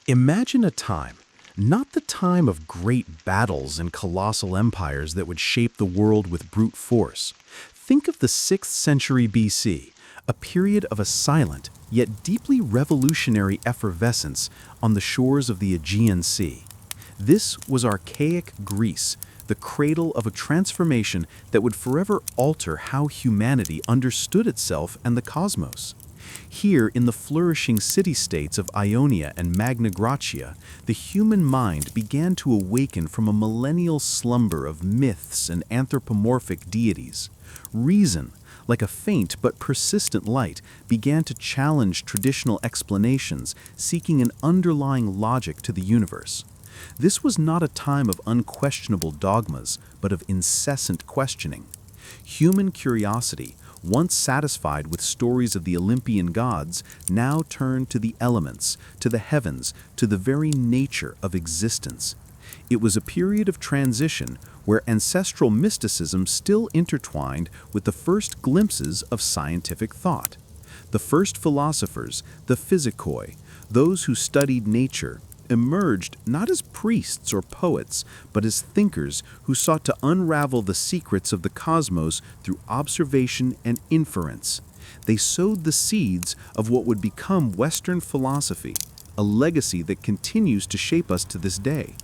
Imagine a time, not the time of great battles and colossal empires that would shape the world with brute force. Think of the 6th century BC, a period of a silent yet deeply revolutionary effervescence on the shores of the Aegean Sea. This was archaic Greece, the cradle of a transformation that would forever alter how humanity understood itself and the cosmos. Here, in the flourishing city-states of Ionia and Magna Graecia, the human mind began to awaken from a millennial slumber of myths and anthropomorphic deities. Reason, like a faint but persistent light, began to challenge traditional explanations, seeking an underlying logic to the universe. This was not a time of unquestionable dogmas, but of incessant questioning. Human curiosity, once satisfied with stories of the Olympian gods, now turned to the elements, to the heavens, to the very nature of existence. It was a period of transition where ancestral mysticism still intertwined with the first glimpses of scientific thought. The first philosophers, the physicoi, those who studied nature, emerged not as priests or poets, but as thinkers who sought to unravel the secrets of the cosmos through observation and inference. They sowed the seeds of what would become Western philosophy, a legacy that continues to shape us to this day.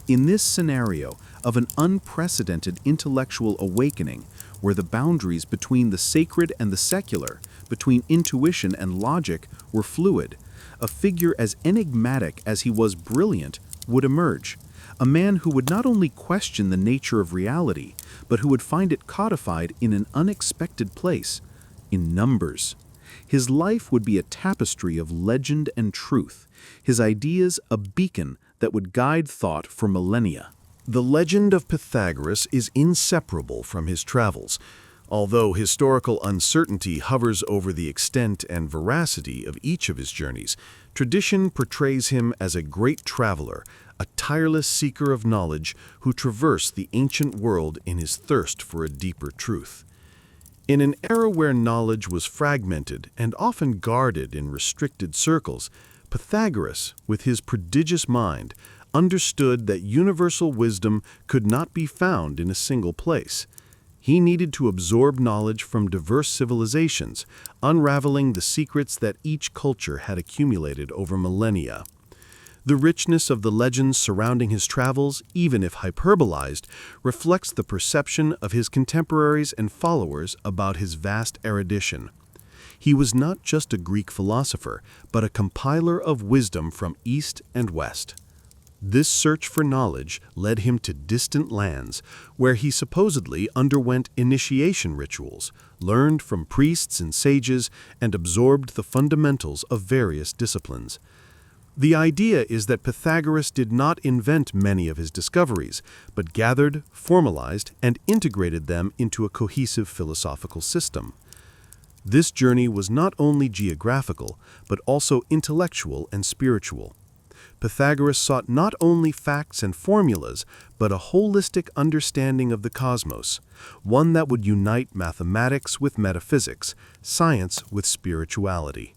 In this scenario of an unprecedented intellectual awakening, where the boundaries between the sacred and the secular, between intuition and logic, were fluid, a figure as enigmatic as he was brilliant would emerge, a man who would not only question the nature of reality, but who would find it codified in an unexpected place, in numbers. His life would be a tapestry of legend and truth, his ideas a beacon that would guide thought for millennia. The legend of Pythagoras is inseparable from his travels. Although historical uncertainty hovers over the extent and veracity of each of his journeys, tradition portrays him as a great traveler, a tireless seeker of knowledge who traversed the ancient world in his thirst for a deeper truth. In an era where knowledge was fragmented and often guarded in restricted circles, Pythagoras, with his prodigious mind, understood that universal wisdom could not be found in a single place. He needed to absorb knowledge from diverse civilizations, unraveling the secrets that each culture had accumulated over millennia. The richness of the legends surrounding his travels, even if hyperbolized, reflects the perception of his contemporaries and followers about his vast erudition. He was not just a Greek philosopher, but a compiler of wisdom from East and West. This search for knowledge led him to distant lands, where he supposedly underwent initiation rituals, learned from priests and sages, and absorbed the fundamentals of various disciplines. The idea is that Pythagoras did not invent many of his discoveries, but gathered, formalized, and integrated them into a cohesive philosophical system. This journey was not only geographical, but also intellectual and spiritual. Pythagoras sought not only facts and formulas, but a holistic understanding of the cosmos, one that would unite mathematics with metaphysics, science with spirituality.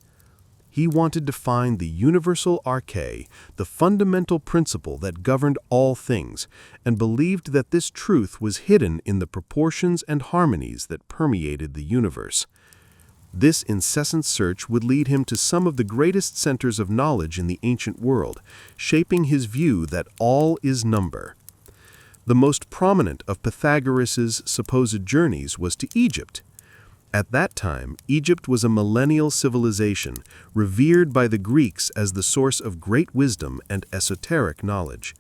He wanted to find the universal arche, the fundamental principle that governed all things, and believed that this truth was hidden in the proportions and harmonies that permeated the universe. This incessant search would lead him to some of the greatest centers of knowledge in the ancient world, shaping his view that all is number. The most prominent of Pythagoras's supposed journeys was to Egypt. At that time, Egypt was a millennial civilization, revered by the Greeks as the source of great wisdom and esoteric knowledge.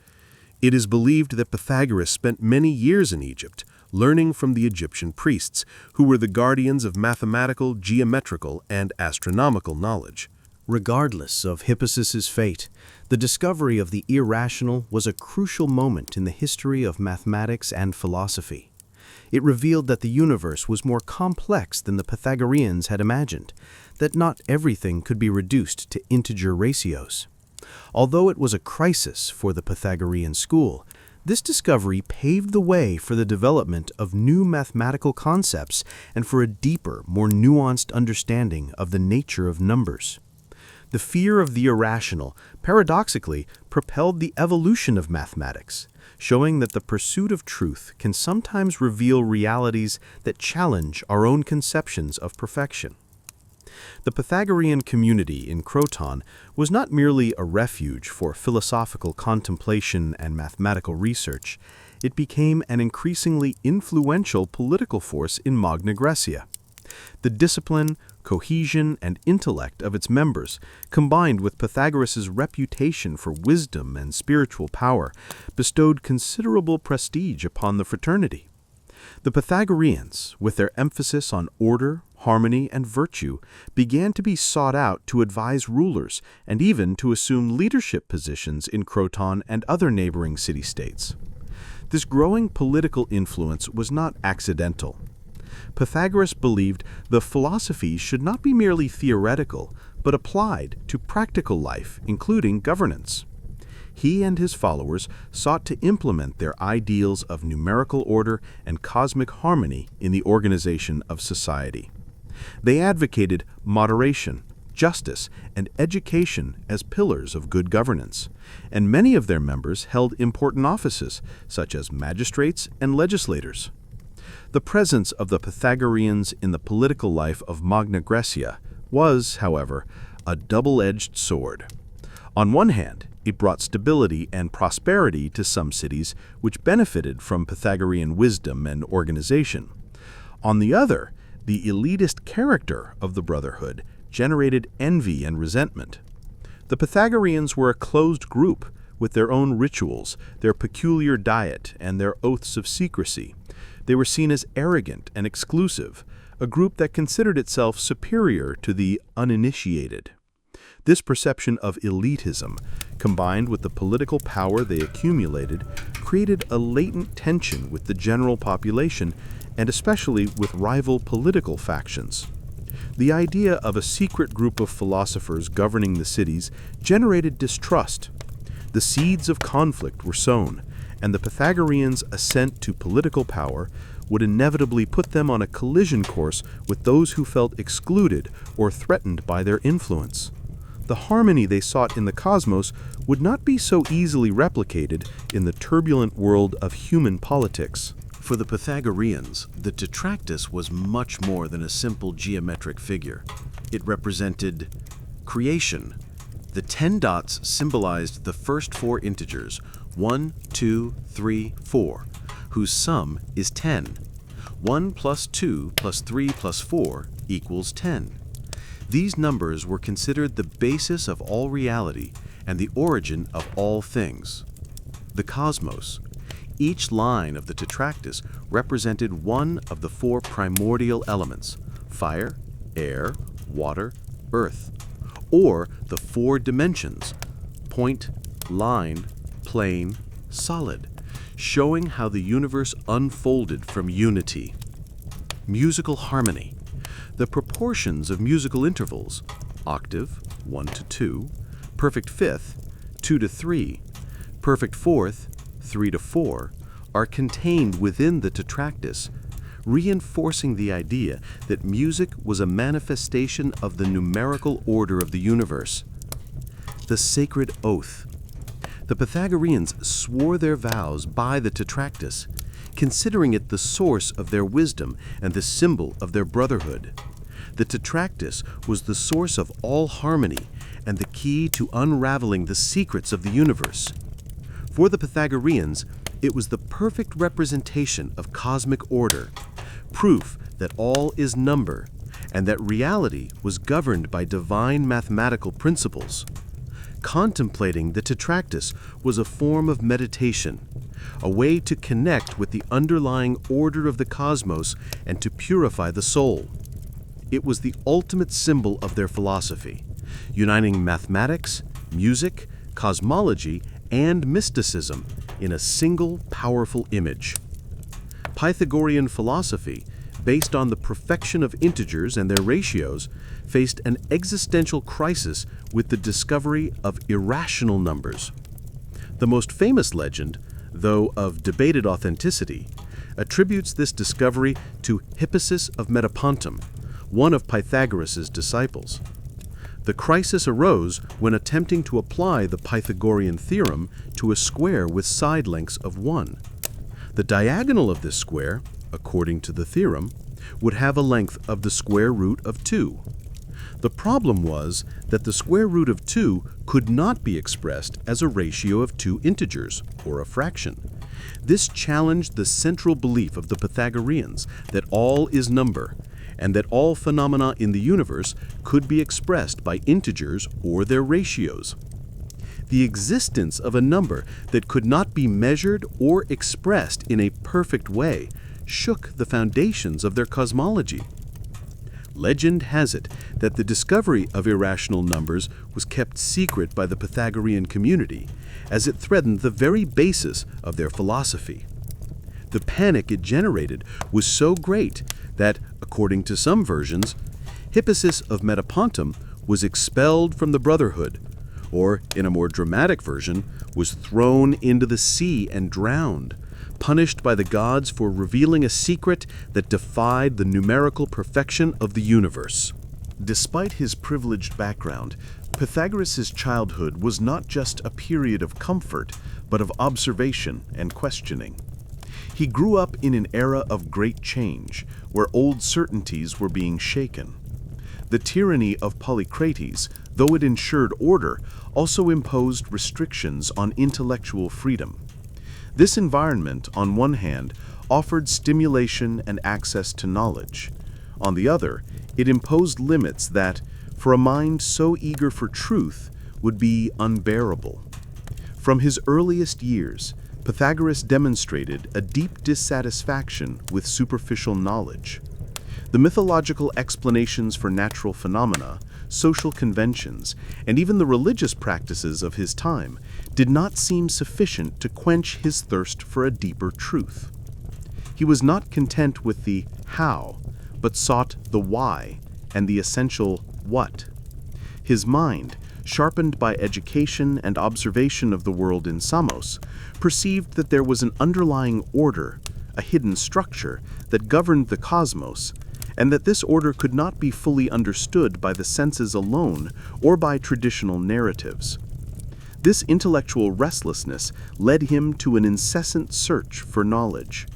It is believed that Pythagoras spent many years in Egypt, learning from the Egyptian priests, who were the guardians of mathematical, geometrical, and astronomical knowledge. Regardless of Hippasus's fate, the discovery of the irrational was a crucial moment in the history of mathematics and philosophy. It revealed that the universe was more complex than the Pythagoreans had imagined, that not everything could be reduced to integer ratios. Although it was a crisis for the Pythagorean school, this discovery paved the way for the development of new mathematical concepts and for a deeper, more nuanced understanding of the nature of numbers. The fear of the irrational, paradoxically, propelled the evolution of mathematics, showing that the pursuit of truth can sometimes reveal realities that challenge our own conceptions of perfection. The Pythagorean community in Croton was not merely a refuge for philosophical contemplation and mathematical research. It became an increasingly influential political force in Magna Graecia. The discipline, cohesion, and intellect of its members, combined with Pythagoras's reputation for wisdom and spiritual power, bestowed considerable prestige upon the fraternity. The Pythagoreans, with their emphasis on order, harmony, and virtue, began to be sought out to advise rulers and even to assume leadership positions in Croton and other neighboring city-states. This growing political influence was not accidental. Pythagoras believed the philosophy should not be merely theoretical, but applied to practical life, including governance. He and his followers sought to implement their ideals of numerical order and cosmic harmony in the organization of society. They advocated moderation, justice, and education as pillars of good governance, and many of their members held important offices, such as magistrates and legislators. The presence of the Pythagoreans in the political life of Magna Graecia was, however, a double-edged sword. On one hand, it brought stability and prosperity to some cities which benefited from Pythagorean wisdom and organization. On the other, the elitist character of the brotherhood generated envy and resentment. The Pythagoreans were a closed group with their own rituals, their peculiar diet, and their oaths of secrecy. They were seen as arrogant and exclusive, a group that considered itself superior to the uninitiated. This perception of elitism, combined with the political power they accumulated, created a latent tension with the general population and especially with rival political factions. The idea of a secret group of philosophers governing the cities generated distrust. The seeds of conflict were sown, and the Pythagoreans' ascent to political power would inevitably put them on a collision course with those who felt excluded or threatened by their influence. The harmony they sought in the cosmos would not be so easily replicated in the turbulent world of human politics. For the Pythagoreans, the tetractys was much more than a simple geometric figure. It represented creation. The 10 dots symbolized the first 4 integers, 1, 2, 3, 4, whose sum is 10. 1 plus 2 plus 3 plus 4 equals 10. These numbers were considered the basis of all reality and the origin of all things. The cosmos. Each line of the tetractys represented one of the 4 primordial elements: fire, air, water, earth, or the 4 dimensions: point, line, plane, solid, showing how the universe unfolded from unity. Musical harmony. The proportions of musical intervals: octave, 1 to 2, perfect fifth, 2 to 3, perfect fourth, 3 to 4, are contained within the tetractys, reinforcing the idea that music was a manifestation of the numerical order of the universe. The sacred oath. The Pythagoreans swore their vows by the tetractys, considering it the source of their wisdom and the symbol of their brotherhood. The tetractys was the source of all harmony and the key to unraveling the secrets of the universe. For the Pythagoreans, it was the perfect representation of cosmic order, proof that all is number, and that reality was governed by divine mathematical principles. Contemplating the tetractys was a form of meditation, a way to connect with the underlying order of the cosmos and to purify the soul. It was the ultimate symbol of their philosophy, uniting mathematics, music, cosmology, and mysticism in a single powerful image. Pythagorean philosophy, based on the perfection of integers and their ratios, faced an existential crisis with the discovery of irrational numbers. The most famous legend, though of debated authenticity, attributes this discovery to Hippasus of Metapontum, one of Pythagoras' disciples. The crisis arose when attempting to apply the Pythagorean theorem to a square with side lengths of 1. The diagonal of this square, according to the theorem, would have a length of the square root of 2. The problem was that the square root of 2 could not be expressed as a ratio of two integers, or a fraction. This challenged the central belief of the Pythagoreans that all is number, and that all phenomena in the universe could be expressed by integers or their ratios. The existence of a number that could not be measured or expressed in a perfect way shook the foundations of their cosmology. Legend has it that the discovery of irrational numbers was kept secret by the Pythagorean community, as it threatened the very basis of their philosophy. The panic it generated was so great that, according to some versions, Hippasus of Metapontum was expelled from the Brotherhood, or, in a more dramatic version, was thrown into the sea and drowned, punished by the gods for revealing a secret that defied the numerical perfection of the universe. Despite his privileged background, Pythagoras' childhood was not just a period of comfort, but of observation and questioning. He grew up in an era of great change, where old certainties were being shaken. The tyranny of Polycrates, though it ensured order, also imposed restrictions on intellectual freedom. This environment, on one hand, offered stimulation and access to knowledge. On the other, it imposed limits that, for a mind so eager for truth, would be unbearable. From his earliest years, Pythagoras demonstrated a deep dissatisfaction with superficial knowledge. The mythological explanations for natural phenomena, social conventions, and even the religious practices of his time did not seem sufficient to quench his thirst for a deeper truth. He was not content with the how, but sought the why and the essential what. His mind, sharpened by education and observation of the world in Samos, perceived that there was an underlying order, a hidden structure, that governed the cosmos, and that this order could not be fully understood by the senses alone or by traditional narratives. This intellectual restlessness led him to an incessant search for knowledge.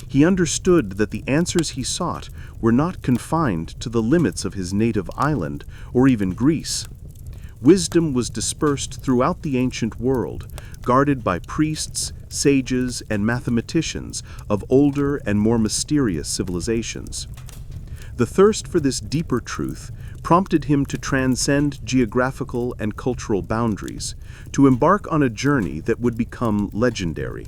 He understood that the answers he sought were not confined to the limits of his native island or even Greece. Wisdom was dispersed throughout the ancient world, guarded by priests, sages, and mathematicians of older and more mysterious civilizations. The thirst for this deeper truth prompted him to transcend geographical and cultural boundaries, to embark on a journey that would become legendary.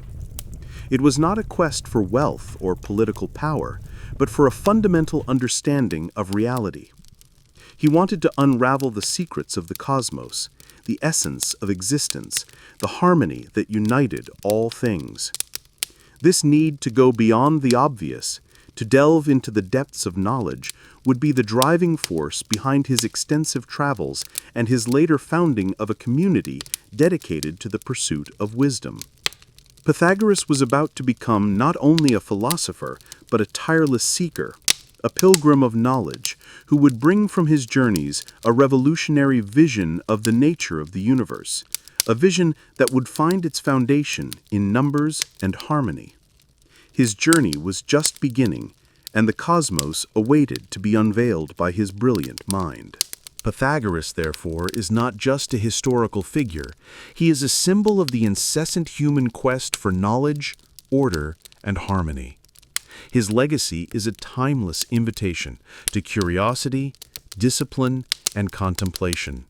It was not a quest for wealth or political power, but for a fundamental understanding of reality. He wanted to unravel the secrets of the cosmos, the essence of existence, the harmony that united all things. This need to go beyond the obvious, to delve into the depths of knowledge, would be the driving force behind his extensive travels and his later founding of a community dedicated to the pursuit of wisdom. Pythagoras was about to become not only a philosopher, but a tireless seeker, a pilgrim of knowledge, who would bring from his journeys a revolutionary vision of the nature of the universe, a vision that would find its foundation in numbers and harmony. His journey was just beginning, and the cosmos awaited to be unveiled by his brilliant mind. Pythagoras, therefore, is not just a historical figure. He is a symbol of the incessant human quest for knowledge, order, and harmony. His legacy is a timeless invitation to curiosity, discipline, and contemplation,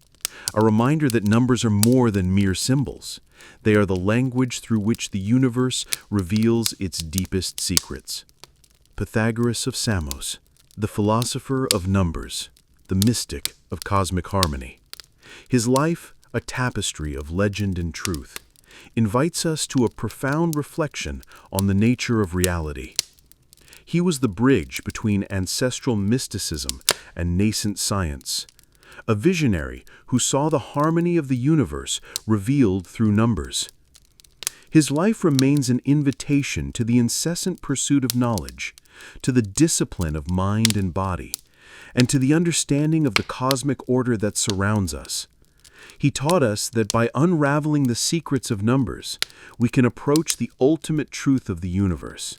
a reminder that numbers are more than mere symbols. They are the language through which the universe reveals its deepest secrets. Pythagoras of Samos, the philosopher of numbers, the mystic of cosmic harmony. His life, a tapestry of legend and truth, invites us to a profound reflection on the nature of reality. He was the bridge between ancestral mysticism and nascent science, a visionary who saw the harmony of the universe revealed through numbers. His life remains an invitation to the incessant pursuit of knowledge, to the discipline of mind and body, and to the understanding of the cosmic order that surrounds us. He taught us that by unraveling the secrets of numbers, we can approach the ultimate truth of the universe.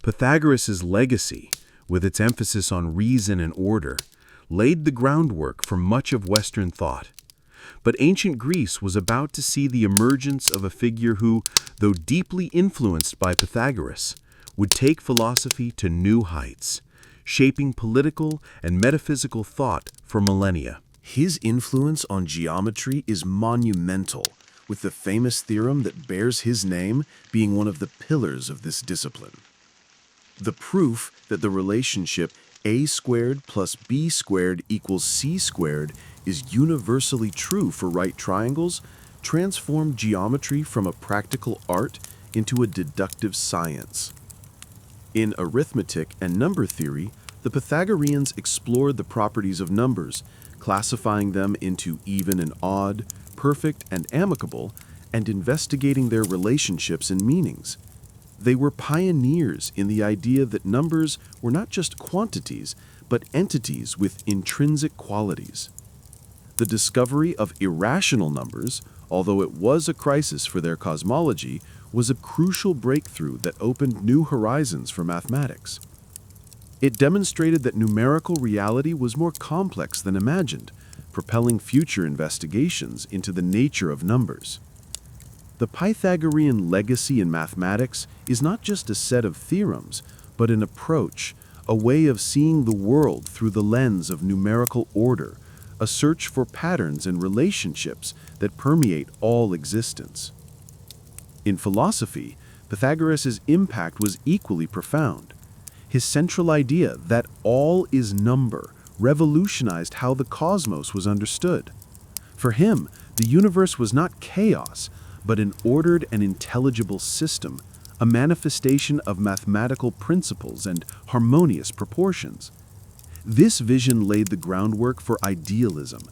Pythagoras' legacy, with its emphasis on reason and order, laid the groundwork for much of Western thought. But ancient Greece was about to see the emergence of a figure who, though deeply influenced by Pythagoras, would take philosophy to new heights, shaping political and metaphysical thought for millennia. His influence on geometry is monumental, with the famous theorem that bears his name being one of the pillars of this discipline. The proof that the relationship a squared plus b squared equals c squared is universally true for right triangles transformed geometry from a practical art into a deductive science. In arithmetic and number theory, the Pythagoreans explored the properties of numbers, classifying them into even and odd, perfect and amicable, and investigating their relationships and meanings. They were pioneers in the idea that numbers were not just quantities, but entities with intrinsic qualities. The discovery of irrational numbers, although it was a crisis for their cosmology, was a crucial breakthrough that opened new horizons for mathematics. It demonstrated that numerical reality was more complex than imagined, propelling future investigations into the nature of numbers. The Pythagorean legacy in mathematics is not just a set of theorems, but an approach, a way of seeing the world through the lens of numerical order, a search for patterns and relationships that permeate all existence. In philosophy, Pythagoras' impact was equally profound. His central idea that all is number revolutionized how the cosmos was understood. For him, the universe was not chaos, but an ordered and intelligible system, a manifestation of mathematical principles and harmonious proportions. This vision laid the groundwork for idealism,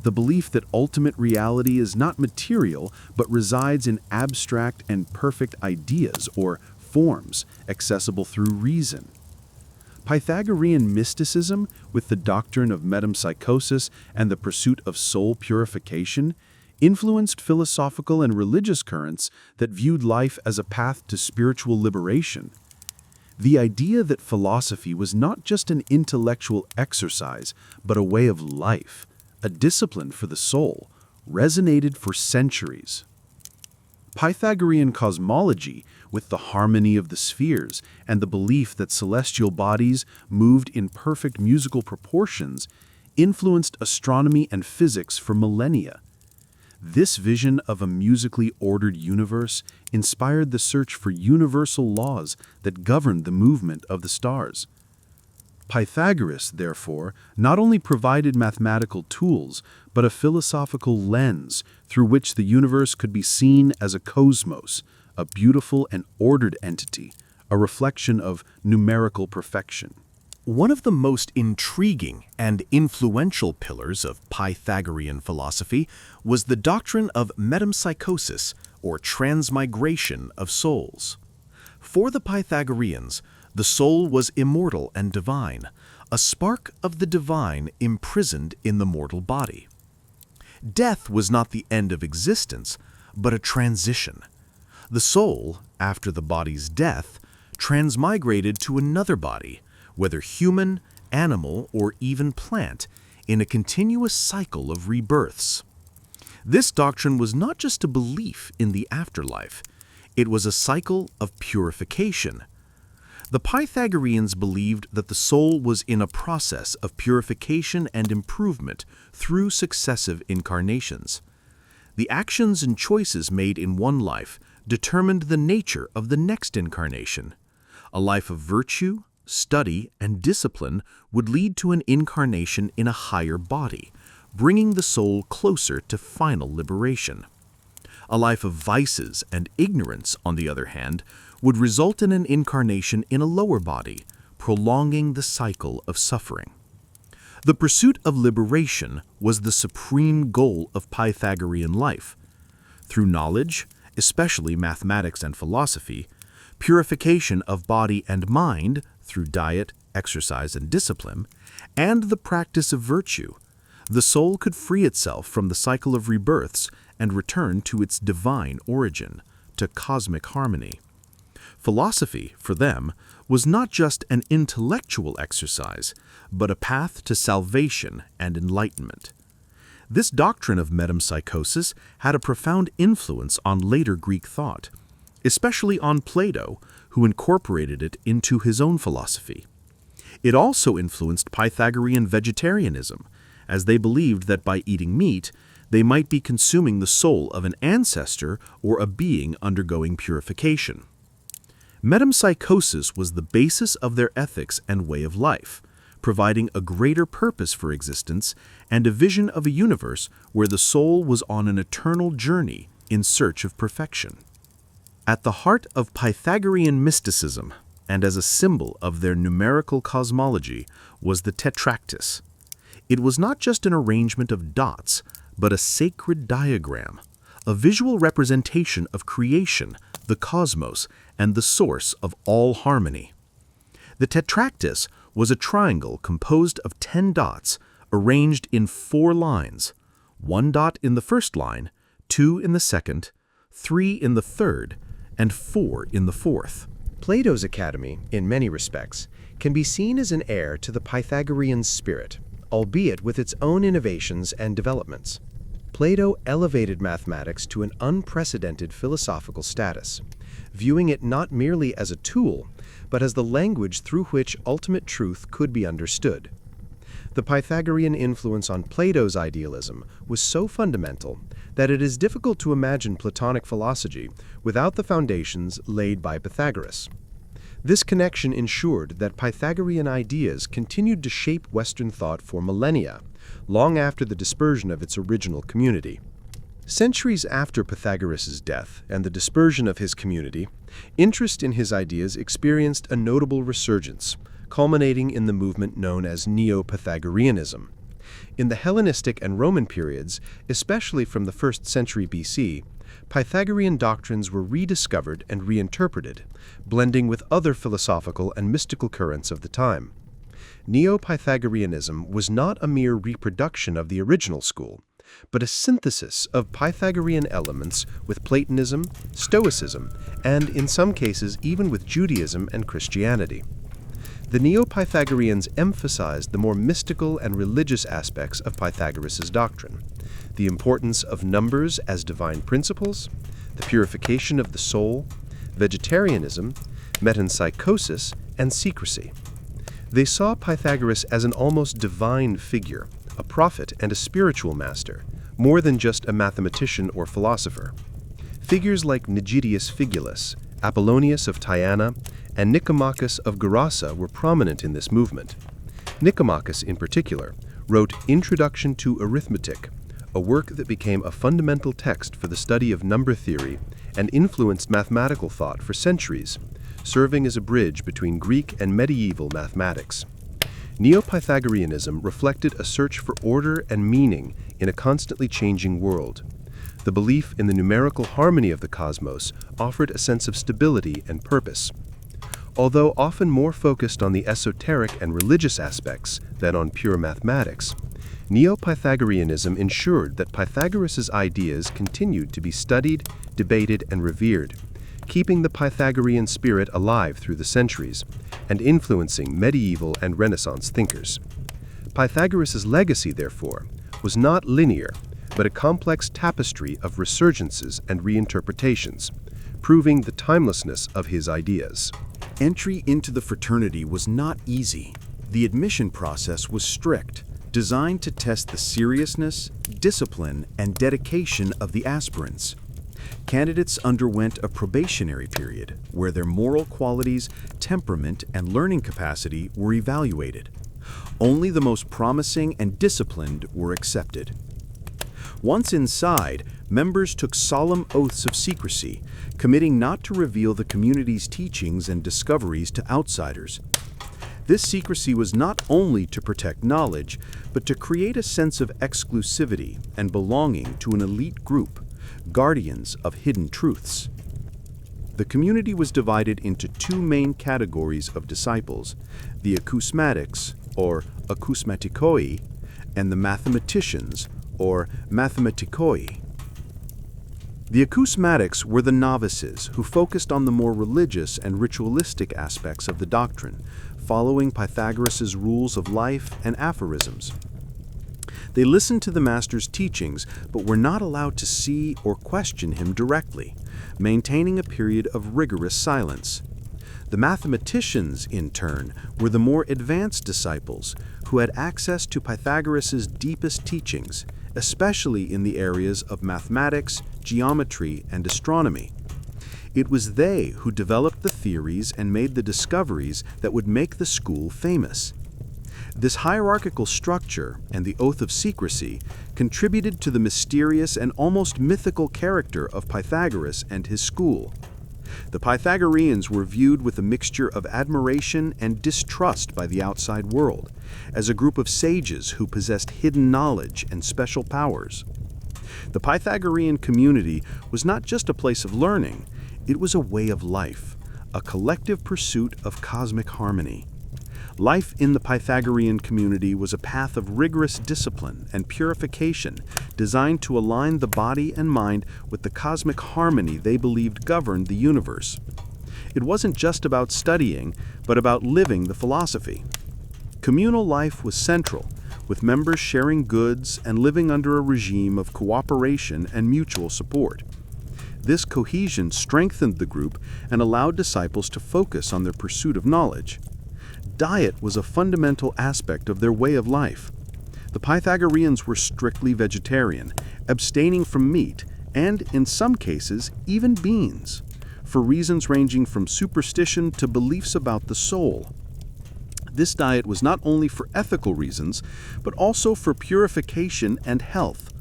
the belief that ultimate reality is not material but resides in abstract and perfect ideas or forms accessible through reason. Pythagorean mysticism, with the doctrine of metempsychosis and the pursuit of soul purification, influenced philosophical and religious currents that viewed life as a path to spiritual liberation. The idea that philosophy was not just an intellectual exercise, but a way of life, a discipline for the soul, resonated for centuries. Pythagorean cosmology, with the harmony of the spheres and the belief that celestial bodies moved in perfect musical proportions, influenced astronomy and physics for millennia. This vision of a musically ordered universe inspired the search for universal laws that governed the movement of the stars. Pythagoras, therefore, not only provided mathematical tools, but a philosophical lens through which the universe could be seen as a cosmos, a beautiful and ordered entity, a reflection of numerical perfection. One of the most intriguing and influential pillars of Pythagorean philosophy was the doctrine of metempsychosis, or transmigration of souls. For the Pythagoreans, the soul was immortal and divine, a spark of the divine imprisoned in the mortal body. Death was not the end of existence, but a transition. The soul, after the body's death, transmigrated to another body, whether human, animal, or even plant, in a continuous cycle of rebirths. This doctrine was not just a belief in the afterlife, it was a cycle of purification. The Pythagoreans believed that the soul was in a process of purification and improvement through successive incarnations. The actions and choices made in one life determined the nature of the next incarnation. A life of virtue, study, and discipline would lead to an incarnation in a higher body, bringing the soul closer to final liberation. A life of vices and ignorance, on the other hand, would result in an incarnation in a lower body, prolonging the cycle of suffering. The pursuit of liberation was the supreme goal of Pythagorean life. Through knowledge, especially mathematics and philosophy, purification of body and mind through diet, exercise, and discipline, and the practice of virtue, the soul could free itself from the cycle of rebirths and return to its divine origin, to cosmic harmony. Philosophy, for them, was not just an intellectual exercise, but a path to salvation and enlightenment. This doctrine of metempsychosis had a profound influence on later Greek thought, especially on Plato, who incorporated it into his own philosophy. It also influenced Pythagorean vegetarianism, as they believed that by eating meat, they might be consuming the soul of an ancestor or a being undergoing purification. Metempsychosis was the basis of their ethics and way of life, providing a greater purpose for existence and a vision of a universe where the soul was on an eternal journey in search of perfection. At the heart of Pythagorean mysticism, and as a symbol of their numerical cosmology, was the tetractys. It was not just an arrangement of dots, but a sacred diagram, a visual representation of creation, the cosmos, and the source of all harmony. The tetractys was a triangle composed of 10 dots arranged in 4 lines, 1 dot in the first line, 2 in the second, 3 in the third, and 4 in the fourth. Plato's Academy, in many respects, can be seen as an heir to the Pythagorean spirit, albeit with its own innovations and developments. Plato elevated mathematics to an unprecedented philosophical status, viewing it not merely as a tool, but as the language through which ultimate truth could be understood. The Pythagorean influence on Plato's idealism was so fundamental that it is difficult to imagine Platonic philosophy without the foundations laid by Pythagoras. This connection ensured that Pythagorean ideas continued to shape Western thought for millennia, long after the dispersion of its original community. Centuries after Pythagoras' death and the dispersion of his community, interest in his ideas experienced a notable resurgence, culminating in the movement known as Neo-Pythagoreanism. In the Hellenistic and Roman periods, especially from the 1st century BC, Pythagorean doctrines were rediscovered and reinterpreted, blending with other philosophical and mystical currents of the time. Neo-Pythagoreanism was not a mere reproduction of the original school, but a synthesis of Pythagorean elements with Platonism, Stoicism, and in some cases even with Judaism and Christianity. The Neo-Pythagoreans emphasized the more mystical and religious aspects of Pythagoras' doctrine, the importance of numbers as divine principles, the purification of the soul, vegetarianism, metempsychosis, and secrecy. They saw Pythagoras as an almost divine figure, a prophet and a spiritual master, more than just a mathematician or philosopher. Figures like Nigidius Figulus, Apollonius of Tyana, and Nicomachus of Gerasa were prominent in this movement. Nicomachus, in particular, wrote Introduction to Arithmetic, a work that became a fundamental text for the study of number theory and influenced mathematical thought for centuries, serving as a bridge between Greek and medieval mathematics. Neo-Pythagoreanism reflected a search for order and meaning in a constantly changing world. The belief in the numerical harmony of the cosmos offered a sense of stability and purpose. Although often more focused on the esoteric and religious aspects than on pure mathematics, Neo-Pythagoreanism ensured that Pythagoras' ideas continued to be studied, debated, and revered, keeping the Pythagorean spirit alive through the centuries and influencing medieval and Renaissance thinkers. Pythagoras' legacy, therefore, was not linear, but a complex tapestry of resurgences and reinterpretations, proving the timelessness of his ideas. Entry into the fraternity was not easy. The admission process was strict, designed to test the seriousness, discipline, and dedication of the aspirants. Candidates underwent a probationary period where their moral qualities, temperament, and learning capacity were evaluated. Only the most promising and disciplined were accepted. Once inside, members took solemn oaths of secrecy, committing not to reveal the community's teachings and discoveries to outsiders. This secrecy was not only to protect knowledge, but to create a sense of exclusivity and belonging to an elite group, guardians of hidden truths. The community was divided into two main categories of disciples, the acousmatics, or acousmatikoi, and the mathematicians, or mathematikoi. The acousmatics were the novices who focused on the more religious and ritualistic aspects of the doctrine, following Pythagoras' rules of life and aphorisms. They listened to the master's teachings, but were not allowed to see or question him directly, maintaining a period of rigorous silence. The mathematicians, in turn, were the more advanced disciples who had access to Pythagoras' deepest teachings, especially in the areas of mathematics, geometry, and astronomy. It was they who developed the theories and made the discoveries that would make the school famous. This hierarchical structure and the oath of secrecy contributed to the mysterious and almost mythical character of Pythagoras and his school. The Pythagoreans were viewed with a mixture of admiration and distrust by the outside world, as a group of sages who possessed hidden knowledge and special powers. The Pythagorean community was not just a place of learning, it was a way of life, a collective pursuit of cosmic harmony. Life in the Pythagorean community was a path of rigorous discipline and purification designed to align the body and mind with the cosmic harmony they believed governed the universe. It wasn't just about studying, but about living the philosophy. Communal life was central, with members sharing goods and living under a regime of cooperation and mutual support. This cohesion strengthened the group and allowed disciples to focus on their pursuit of knowledge. Diet was a fundamental aspect of their way of life. The Pythagoreans were strictly vegetarian, abstaining from meat and, in some cases, even beans, for reasons ranging from superstition to beliefs about the soul. This diet was not only for ethical reasons, but also for purification and health,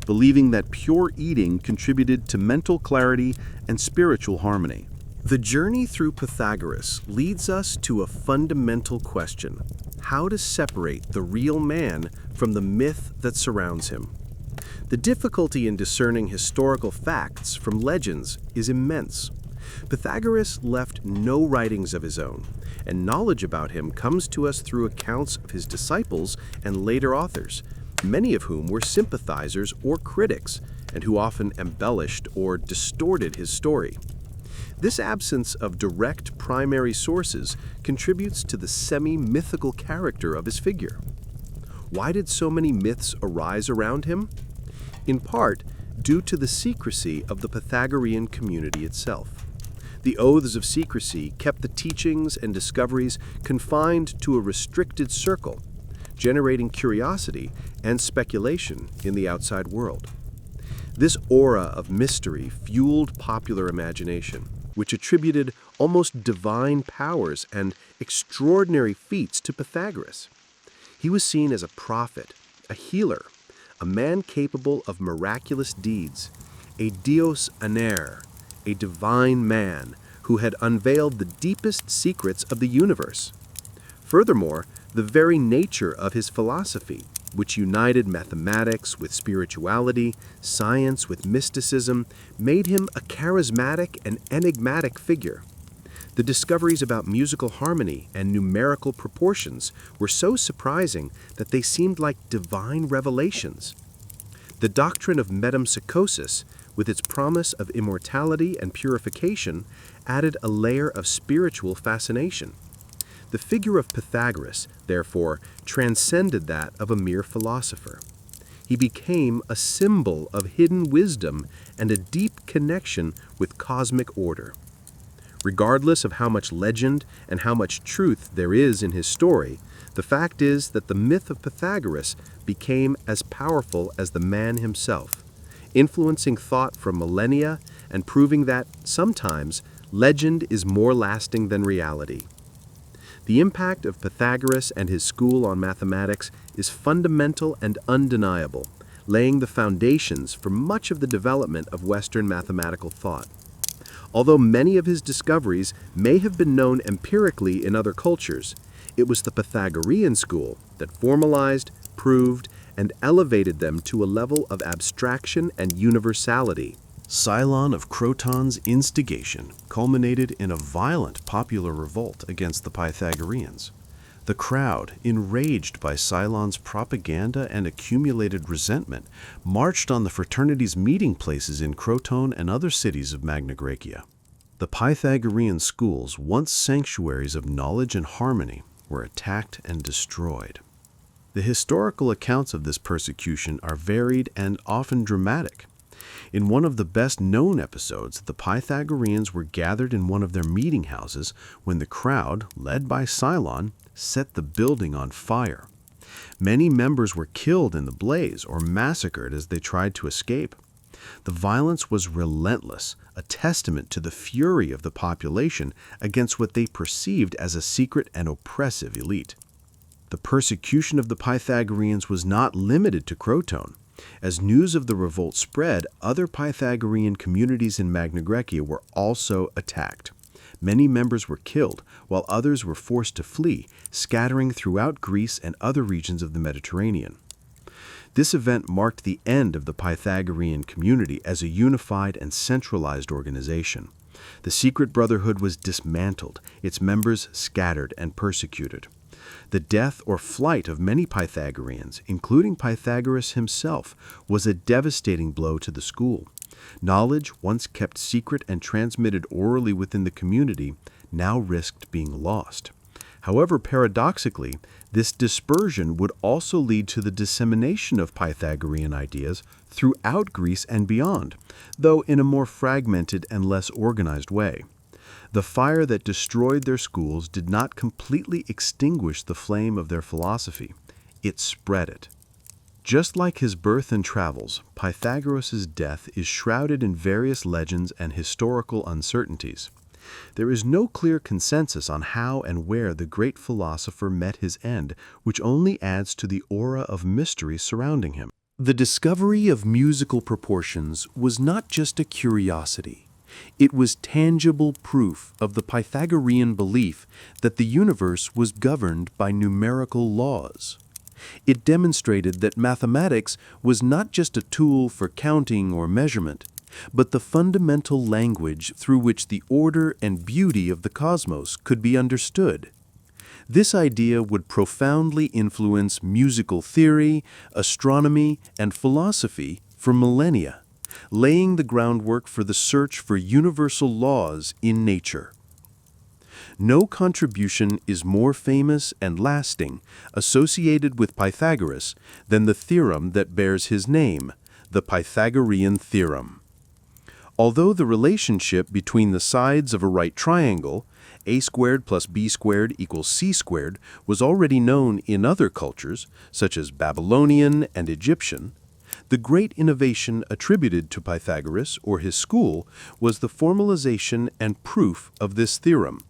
believing that pure eating contributed to mental clarity and spiritual harmony. The journey through Pythagoras leads us to a fundamental question: how to separate the real man from the myth that surrounds him. The difficulty in discerning historical facts from legends is immense. Pythagoras left no writings of his own, and knowledge about him comes to us through accounts of his disciples and later authors, many of whom were sympathizers or critics, and who often embellished or distorted his story. This absence of direct primary sources contributes to the semi-mythical character of his figure. Why did so many myths arise around him? In part, due to the secrecy of the Pythagorean community itself. The oaths of secrecy kept the teachings and discoveries confined to a restricted circle, generating curiosity and speculation in the outside world. This aura of mystery fueled popular imagination, which attributed almost divine powers and extraordinary feats to Pythagoras. He was seen as a prophet, a healer, a man capable of miraculous deeds, a dios aner, a divine man who had unveiled the deepest secrets of the universe. Furthermore, the very nature of his philosophy, which united mathematics with spirituality, science with mysticism, made him a charismatic and enigmatic figure. The discoveries about musical harmony and numerical proportions were so surprising that they seemed like divine revelations. The doctrine of metempsychosis, with its promise of immortality and purification, added a layer of spiritual fascination. The figure of Pythagoras, therefore, transcended that of a mere philosopher. He became a symbol of hidden wisdom and a deep connection with cosmic order. Regardless of how much legend and how much truth there is in his story, the fact is that the myth of Pythagoras became as powerful as the man himself, influencing thought for millennia and proving that, sometimes, legend is more lasting than reality. The impact of Pythagoras and his school on mathematics is fundamental and undeniable, laying the foundations for much of the development of Western mathematical thought. Although many of his discoveries may have been known empirically in other cultures, it was the Pythagorean school that formalized, proved, and elevated them to a level of abstraction and universality. Cylon of Croton's instigation, culminated in a violent popular revolt against the Pythagoreans. The crowd, enraged by Cylon's propaganda and accumulated resentment, marched on the fraternity's meeting places in Crotone and other cities of Magna Graecia. The Pythagorean schools, once sanctuaries of knowledge and harmony, were attacked and destroyed. The historical accounts of this persecution are varied and often dramatic. In one of the best-known episodes, the Pythagoreans were gathered in one of their meeting houses when the crowd, led by Cylon, set the building on fire. Many members were killed in the blaze or massacred as they tried to escape. The violence was relentless, a testament to the fury of the population against what they perceived as a secret and oppressive elite. The persecution of the Pythagoreans was not limited to Crotone. As news of the revolt spread, other Pythagorean communities in Magna Graecia were also attacked. Many members were killed, while others were forced to flee, scattering throughout Greece and other regions of the Mediterranean. This event marked the end of the Pythagorean community as a unified and centralized organization. The secret brotherhood was dismantled, its members scattered and persecuted. The death or flight of many Pythagoreans, including Pythagoras himself, was a devastating blow to the school. Knowledge, once kept secret and transmitted orally within the community, now risked being lost. However, paradoxically, this dispersion would also lead to the dissemination of Pythagorean ideas throughout Greece and beyond, though in a more fragmented and less organized way. The fire that destroyed their schools did not completely extinguish the flame of their philosophy. It spread it. Just like his birth and travels, Pythagoras' death is shrouded in various legends and historical uncertainties. There is no clear consensus on how and where the great philosopher met his end, which only adds to the aura of mystery surrounding him. The discovery of musical proportions was not just a curiosity. It was tangible proof of the Pythagorean belief that the universe was governed by numerical laws. It demonstrated that mathematics was not just a tool for counting or measurement, but the fundamental language through which the order and beauty of the cosmos could be understood. This idea would profoundly influence musical theory, astronomy, and philosophy for millennia, laying the groundwork for the search for universal laws in nature. No contribution is more famous and lasting associated with Pythagoras than the theorem that bears his name, the Pythagorean theorem. Although the relationship between the sides of a right triangle, a squared plus b squared equals c squared, was already known in other cultures, such as Babylonian and Egyptian, the great innovation attributed to Pythagoras or his school was the formalization and proof of this theorem.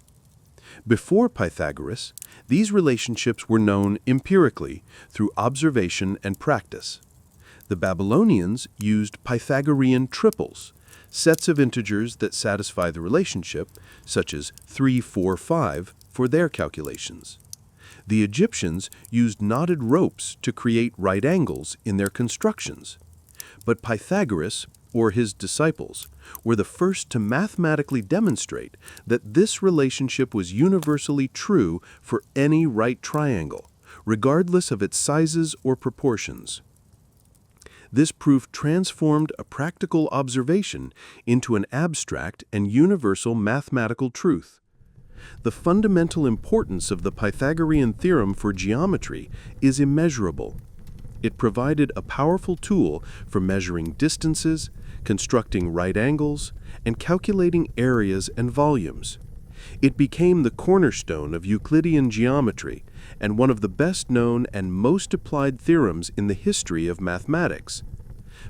Before Pythagoras, these relationships were known empirically through observation and practice. The Babylonians used Pythagorean triples, sets of integers that satisfy the relationship, such as 3, 4, 5, for their calculations. The Egyptians used knotted ropes to create right angles in their constructions. But Pythagoras, or his disciples, were the first to mathematically demonstrate that this relationship was universally true for any right triangle, regardless of its sizes or proportions. This proof transformed a practical observation into an abstract and universal mathematical truth. The fundamental importance of the Pythagorean theorem for geometry is immeasurable. It provided a powerful tool for measuring distances, constructing right angles, and calculating areas and volumes. It became the cornerstone of Euclidean geometry and one of the best-known and most applied theorems in the history of mathematics.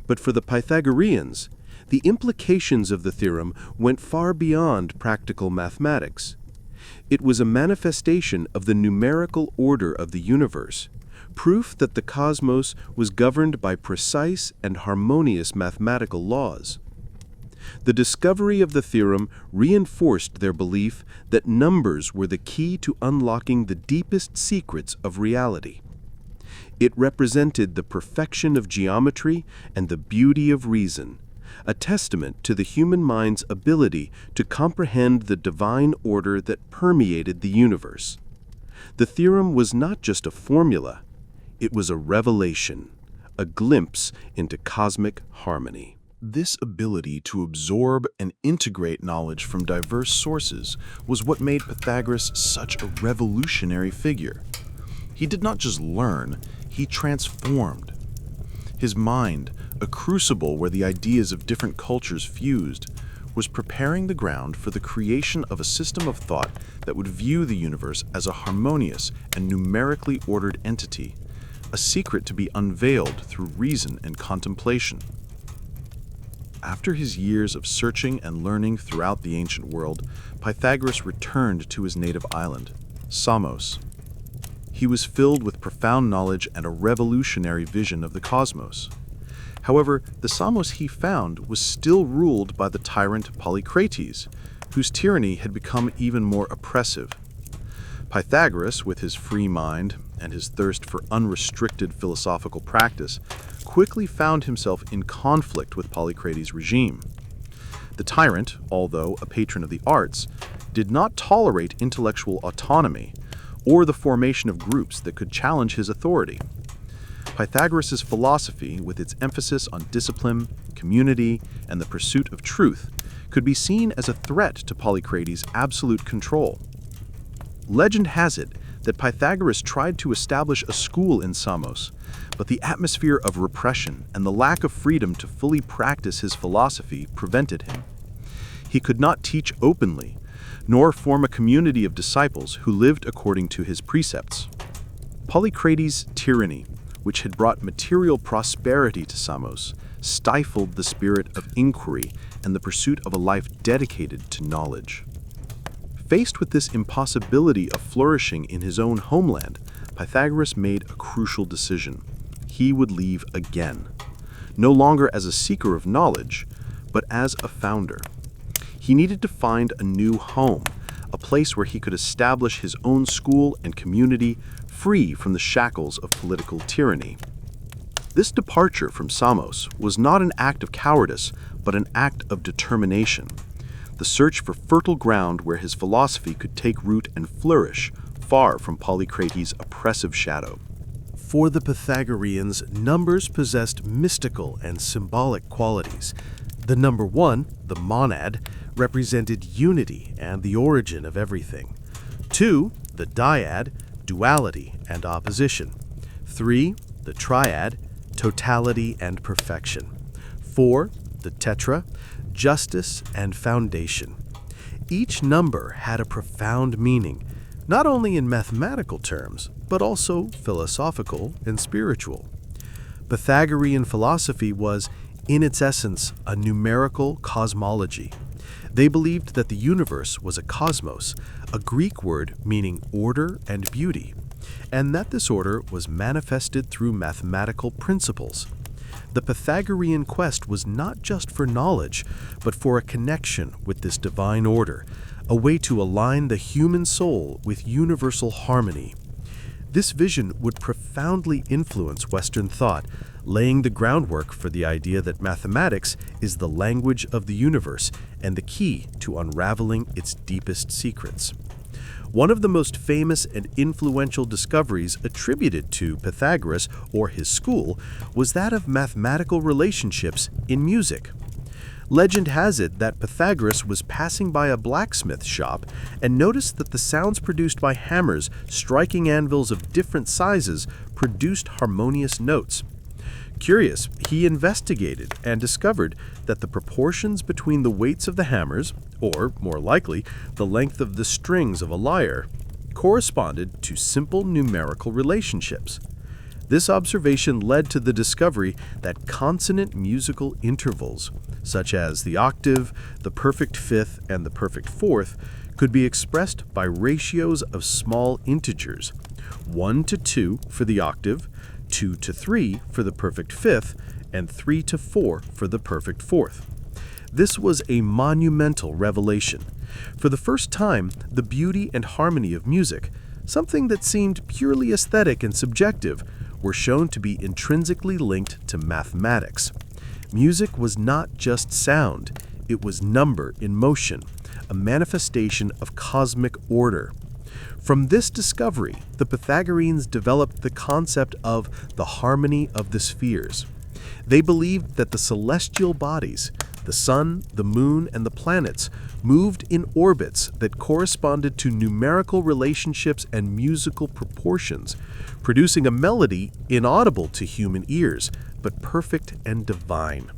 But for the Pythagoreans, the implications of the theorem went far beyond practical mathematics. It was a manifestation of the numerical order of the universe, proof that the cosmos was governed by precise and harmonious mathematical laws. The discovery of the theorem reinforced their belief that numbers were the key to unlocking the deepest secrets of reality. It represented the perfection of geometry and the beauty of reason, a testament to the human mind's ability to comprehend the divine order that permeated the universe. The theorem was not just a formula, it was a revelation, a glimpse into cosmic harmony. This ability to absorb and integrate knowledge from diverse sources was what made Pythagoras such a revolutionary figure. He did not just learn, he transformed. His mind, a crucible where the ideas of different cultures fused, was preparing the ground for the creation of a system of thought that would view the universe as a harmonious and numerically ordered entity, a secret to be unveiled through reason and contemplation. After his years of searching and learning throughout the ancient world, Pythagoras returned to his native island, Samos. He was filled with profound knowledge and a revolutionary vision of the cosmos. However, the Samos he found was still ruled by the tyrant Polycrates, whose tyranny had become even more oppressive. Pythagoras, with his free mind and his thirst for unrestricted philosophical practice, quickly found himself in conflict with Polycrates' regime. The tyrant, although a patron of the arts, did not tolerate intellectual autonomy or the formation of groups that could challenge his authority. Pythagoras' philosophy, with its emphasis on discipline, community, and the pursuit of truth, could be seen as a threat to Polycrates' absolute control. Legend has it that Pythagoras tried to establish a school in Samos, but the atmosphere of repression and the lack of freedom to fully practice his philosophy prevented him. He could not teach openly, nor form a community of disciples who lived according to his precepts. Polycrates' tyranny, which had brought material prosperity to Samos, stifled the spirit of inquiry and the pursuit of a life dedicated to knowledge. Faced with this impossibility of flourishing in his own homeland, Pythagoras made a crucial decision. He would leave again, no longer as a seeker of knowledge, but as a founder. He needed to find a new home, a place where he could establish his own school and community free from the shackles of political tyranny. This departure from Samos was not an act of cowardice, but an act of determination. The search for fertile ground where his philosophy could take root and flourish, far from Polycrates' oppressive shadow. For the Pythagoreans, numbers possessed mystical and symbolic qualities. The number 1, the monad, represented unity and the origin of everything. 2, the dyad, duality and opposition. 3, the triad, totality and perfection. 4, the tetra, justice and foundation. Each number had a profound meaning, not only in mathematical terms, but also philosophical and spiritual. Pythagorean philosophy was, in its essence, a numerical cosmology. They believed that the universe was a cosmos, a Greek word meaning order and beauty, and that this order was manifested through mathematical principles. The Pythagorean quest was not just for knowledge, but for a connection with this divine order, a way to align the human soul with universal harmony. This vision would profoundly influence Western thought, laying the groundwork for the idea that mathematics is the language of the universe and the key to unraveling its deepest secrets. One of the most famous and influential discoveries attributed to Pythagoras or his school was that of mathematical relationships in music. Legend has it that Pythagoras was passing by a blacksmith shop and noticed that the sounds produced by hammers striking anvils of different sizes produced harmonious notes. Curious, he investigated and discovered that the proportions between the weights of the hammers, or more likely, the length of the strings of a lyre, corresponded to simple numerical relationships. This observation led to the discovery that consonant musical intervals, such as the octave, the perfect fifth, and the perfect fourth, could be expressed by ratios of small integers, 1 to 2 for the octave, 2 to 3 for the perfect fifth, and 3 to 4 for the perfect fourth. This was a monumental revelation. For the first time, the beauty and harmony of music, something that seemed purely aesthetic and subjective, were shown to be intrinsically linked to mathematics. Music was not just sound, it was number in motion, a manifestation of cosmic order. From this discovery, the Pythagoreans developed the concept of the harmony of the spheres. They believed that the celestial bodies, the sun, the moon, and the planets, moved in orbits that corresponded to numerical relationships and musical proportions, producing a melody inaudible to human ears, but perfect and divine.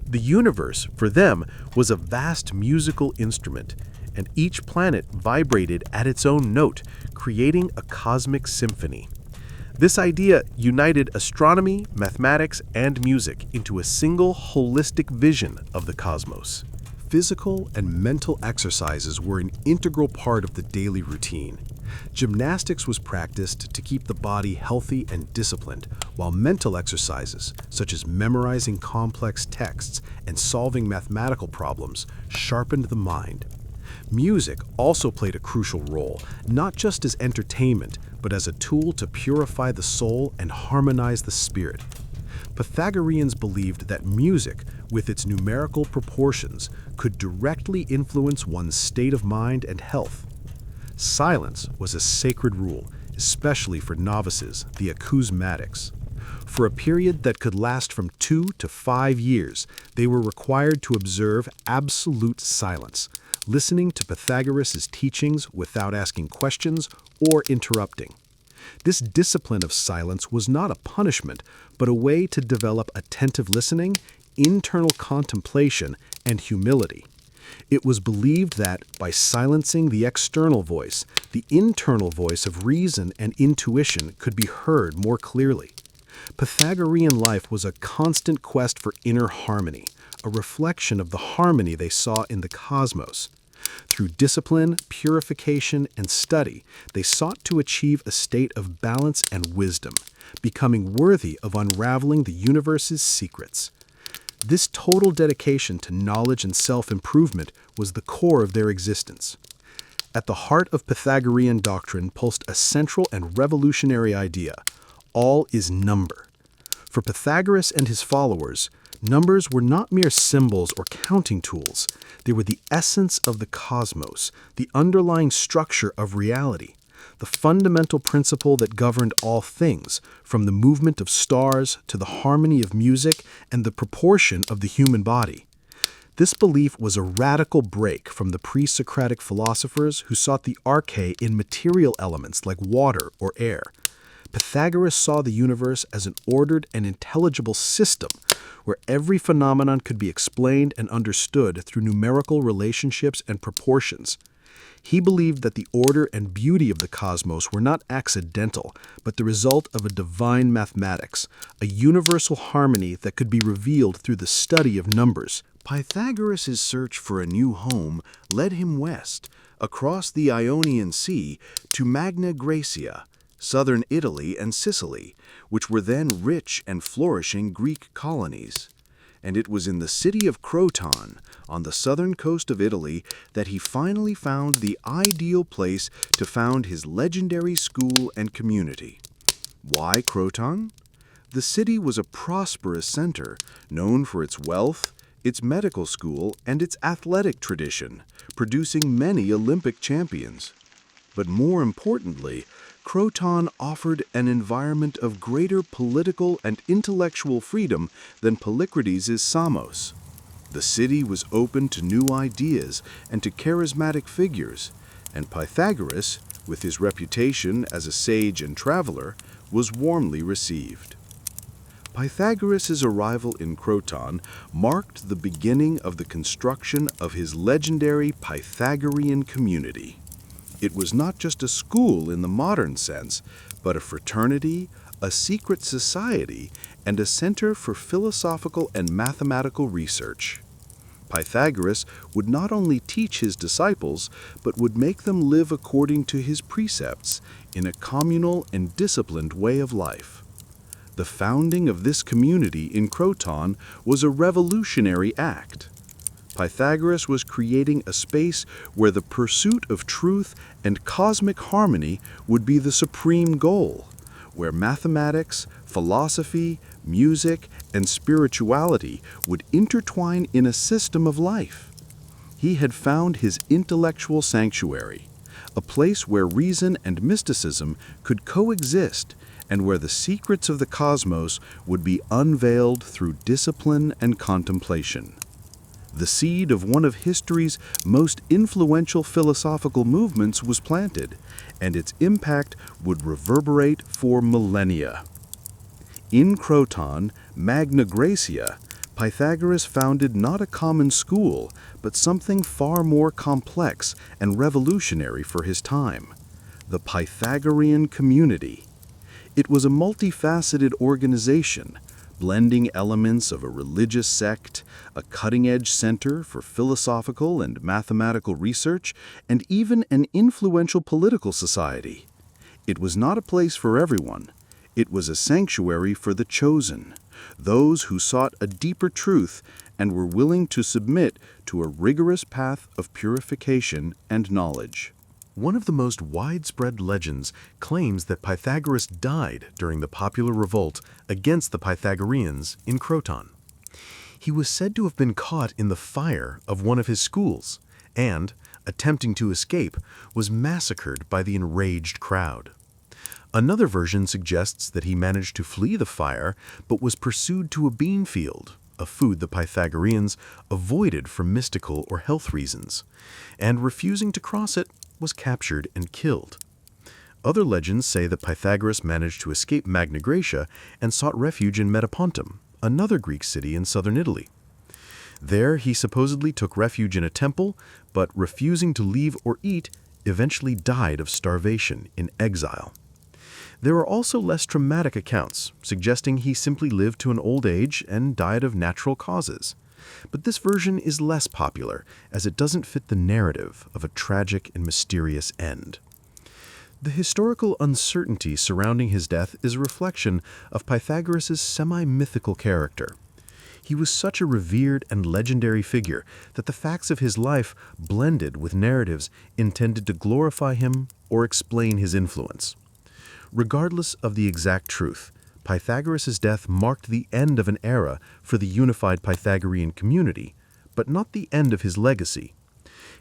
The universe, for them, was a vast musical instrument, and each planet vibrated at its own note, creating a cosmic symphony. This idea united astronomy, mathematics, and music into a single holistic vision of the cosmos. Physical and mental exercises were an integral part of the daily routine. Gymnastics was practiced to keep the body healthy and disciplined, while mental exercises, such as memorizing complex texts and solving mathematical problems, sharpened the mind. Music also played a crucial role, not just as entertainment, but as a tool to purify the soul and harmonize the spirit. Pythagoreans believed that music, with its numerical proportions, could directly influence one's state of mind and health. Silence was a sacred rule, especially for novices, the acousmatics. For a period that could last from 2 to 5 years, they were required to observe absolute silence, listening to Pythagoras' teachings without asking questions or interrupting. This discipline of silence was not a punishment, but a way to develop attentive listening, internal contemplation, and humility. It was believed that, by silencing the external voice, the internal voice of reason and intuition could be heard more clearly. Pythagorean life was a constant quest for inner harmony, a reflection of the harmony they saw in the cosmos. Through discipline, purification, and study, they sought to achieve a state of balance and wisdom, becoming worthy of unraveling the universe's secrets. This total dedication to knowledge and self-improvement was the core of their existence. At the heart of Pythagorean doctrine pulsed a central and revolutionary idea: all is number. For Pythagoras and his followers, numbers were not mere symbols or counting tools. They were the essence of the cosmos, the underlying structure of reality, the fundamental principle that governed all things, from the movement of stars to the harmony of music and the proportion of the human body. This belief was a radical break from the pre-Socratic philosophers who sought the arche in material elements like water or air. Pythagoras saw the universe as an ordered and intelligible system where every phenomenon could be explained and understood through numerical relationships and proportions. He believed that the order and beauty of the cosmos were not accidental, but the result of a divine mathematics, a universal harmony that could be revealed through the study of numbers. Pythagoras' search for a new home led him west, across the Ionian Sea, to Magna Graecia, southern Italy and Sicily, which were then rich and flourishing Greek colonies. And it was in the city of Croton, on the southern coast of Italy, that he finally found the ideal place to found his legendary school and community. Why Croton? The city was a prosperous center, known for its wealth, its medical school, and its athletic tradition, producing many Olympic champions. But more importantly, Croton offered an environment of greater political and intellectual freedom than Polycrates' Samos. The city was open to new ideas and to charismatic figures, and Pythagoras, with his reputation as a sage and traveler, was warmly received. Pythagoras' arrival in Croton marked the beginning of the construction of his legendary Pythagorean community. It was not just a school in the modern sense, but a fraternity, a secret society, and a center for philosophical and mathematical research. Pythagoras would not only teach his disciples, but would make them live according to his precepts in a communal and disciplined way of life. The founding of this community in Croton was a revolutionary act. Pythagoras was creating a space where the pursuit of truth and cosmic harmony would be the supreme goal, where mathematics, philosophy, music, and spirituality would intertwine in a system of life. He had found his intellectual sanctuary, a place where reason and mysticism could coexist and where the secrets of the cosmos would be unveiled through discipline and contemplation. The seed of one of history's most influential philosophical movements was planted, and its impact would reverberate for millennia. In Croton, Magna Graecia, Pythagoras founded not a common school, but something far more complex and revolutionary for his time: the Pythagorean community. It was a multifaceted organization, blending elements of a religious sect, a cutting-edge center for philosophical and mathematical research, and even an influential political society. It was not a place for everyone. It was a sanctuary for the chosen, those who sought a deeper truth and were willing to submit to a rigorous path of purification and knowledge. One of the most widespread legends claims that Pythagoras died during the popular revolt against the Pythagoreans in Croton. He was said to have been caught in the fire of one of his schools and, attempting to escape, was massacred by the enraged crowd. Another version suggests that he managed to flee the fire but was pursued to a bean field, a food the Pythagoreans avoided for mystical or health reasons, and refusing to cross it, was captured and killed. Other legends say that Pythagoras managed to escape Magna Graecia and sought refuge in Metapontum, another Greek city in southern Italy. There he supposedly took refuge in a temple, but refusing to leave or eat, eventually died of starvation in exile. There are also less dramatic accounts, suggesting he simply lived to an old age and died of natural causes. But this version is less popular, as it doesn't fit the narrative of a tragic and mysterious end. The historical uncertainty surrounding his death is a reflection of Pythagoras' semi-mythical character. He was such a revered and legendary figure that the facts of his life blended with narratives intended to glorify him or explain his influence. Regardless of the exact truth, Pythagoras' death marked the end of an era for the unified Pythagorean community, but not the end of his legacy.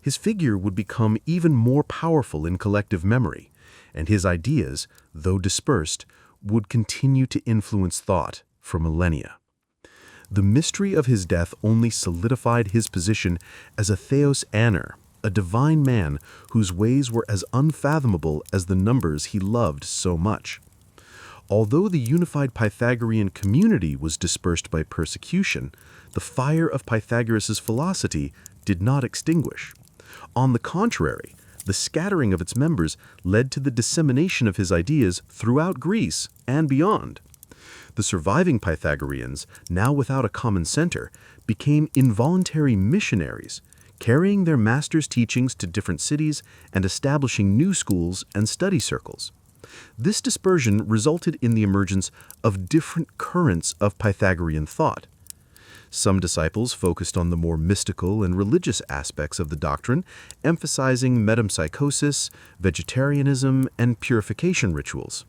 His figure would become even more powerful in collective memory, and his ideas, though dispersed, would continue to influence thought for millennia. The mystery of his death only solidified his position as a theos aner, a divine man whose ways were as unfathomable as the numbers he loved so much. Although the unified Pythagorean community was dispersed by persecution, the fire of Pythagoras' philosophy did not extinguish. On the contrary, the scattering of its members led to the dissemination of his ideas throughout Greece and beyond. The surviving Pythagoreans, now without a common center, became involuntary missionaries, carrying their master's teachings to different cities and establishing new schools and study circles. This dispersion resulted in the emergence of different currents of Pythagorean thought. Some disciples focused on the more mystical and religious aspects of the doctrine, emphasizing metempsychosis, vegetarianism, and purification rituals.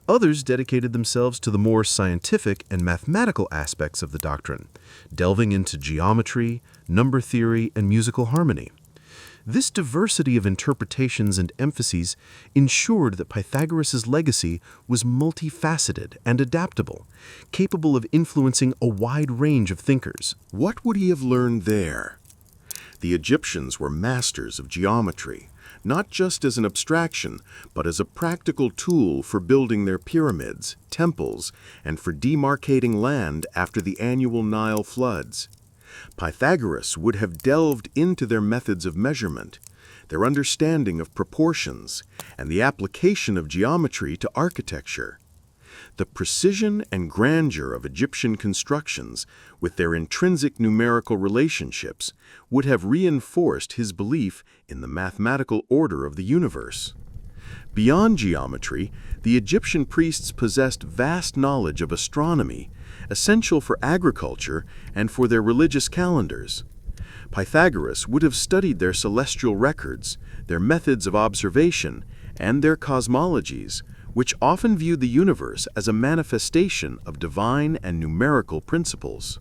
Others dedicated themselves to the more scientific and mathematical aspects of the doctrine, delving into geometry, number theory, and musical harmony. This diversity of interpretations and emphases ensured that Pythagoras' legacy was multifaceted and adaptable, capable of influencing a wide range of thinkers. What would he have learned there? The Egyptians were masters of geometry, not just as an abstraction, but as a practical tool for building their pyramids, temples, and for demarcating land after the annual Nile floods. Pythagoras would have delved into their methods of measurement, their understanding of proportions, and the application of geometry to architecture. The precision and grandeur of Egyptian constructions, with their intrinsic numerical relationships, would have reinforced his belief in the mathematical order of the universe. Beyond geometry, the Egyptian priests possessed vast knowledge of astronomy, essential for agriculture and for their religious calendars. Pythagoras would have studied their celestial records, their methods of observation, and their cosmologies, which often viewed the universe as a manifestation of divine and numerical principles.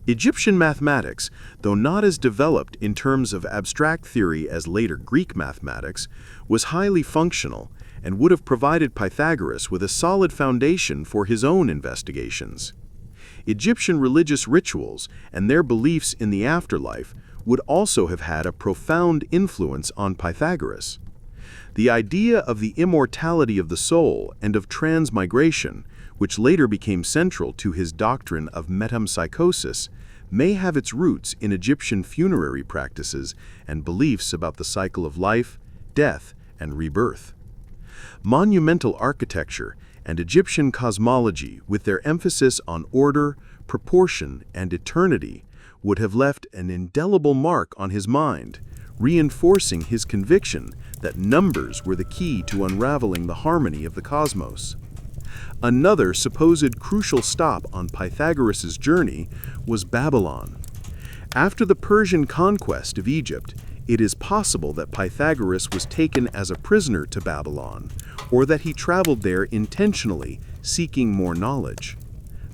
Egyptian mathematics, though not as developed in terms of abstract theory as later Greek mathematics, was highly functional and would have provided Pythagoras with a solid foundation for his own investigations. Egyptian religious rituals and their beliefs in the afterlife would also have had a profound influence on Pythagoras. The idea of the immortality of the soul and of transmigration, which later became central to his doctrine of metempsychosis, may have its roots in Egyptian funerary practices and beliefs about the cycle of life, death, and rebirth. Monumental architecture and Egyptian cosmology, with their emphasis on order, proportion, and eternity, would have left an indelible mark on his mind, reinforcing his conviction that numbers were the key to unraveling the harmony of the cosmos. Another supposed crucial stop on Pythagoras' journey was Babylon. After the Persian conquest of Egypt, it is possible that Pythagoras was taken as a prisoner to Babylon, or that he traveled there intentionally, seeking more knowledge.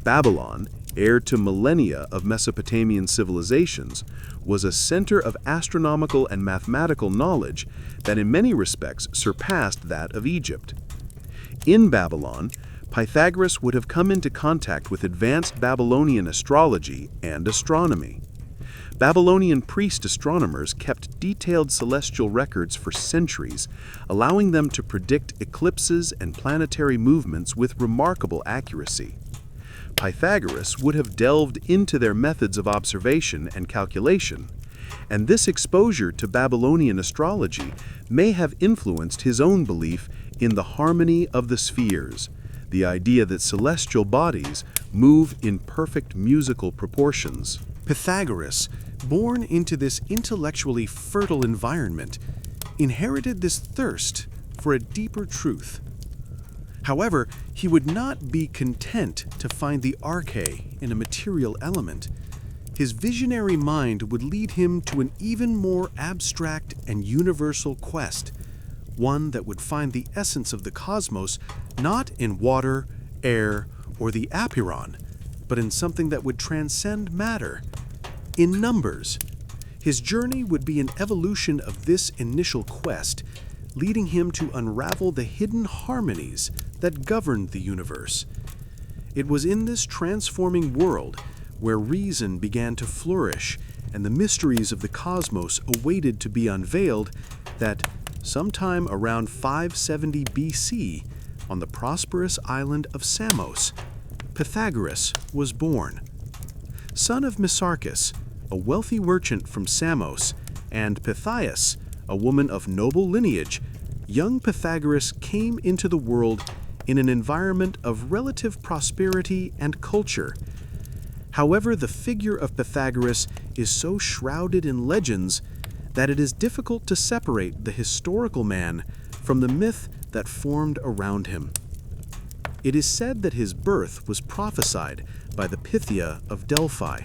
Babylon, heir to millennia of Mesopotamian civilizations, was a center of astronomical and mathematical knowledge that in many respects surpassed that of Egypt. In Babylon, Pythagoras would have come into contact with advanced Babylonian astrology and astronomy. Babylonian priest astronomers kept detailed celestial records for centuries, allowing them to predict eclipses and planetary movements with remarkable accuracy. Pythagoras would have delved into their methods of observation and calculation, and this exposure to Babylonian astrology may have influenced his own belief in the harmony of the spheres, the idea that celestial bodies move in perfect musical proportions. Pythagoras, born into this intellectually fertile environment, inherited this thirst for a deeper truth. However, he would not be content to find the arche in a material element. His visionary mind would lead him to an even more abstract and universal quest, one that would find the essence of the cosmos not in water, air, or the apeiron, but in something that would transcend matter, in numbers. His journey would be an evolution of this initial quest, leading him to unravel the hidden harmonies that governed the universe. It was in this transforming world where reason began to flourish and the mysteries of the cosmos awaited to be unveiled that, sometime around 570 BC, on the prosperous island of Samos, Pythagoras was born. Son of Misarchus, a wealthy merchant from Samos, and Pythias, a woman of noble lineage, young Pythagoras came into the world in an environment of relative prosperity and culture. However, the figure of Pythagoras is so shrouded in legends that it is difficult to separate the historical man from the myth that formed around him. It is said that his birth was prophesied by the Pythia of Delphi,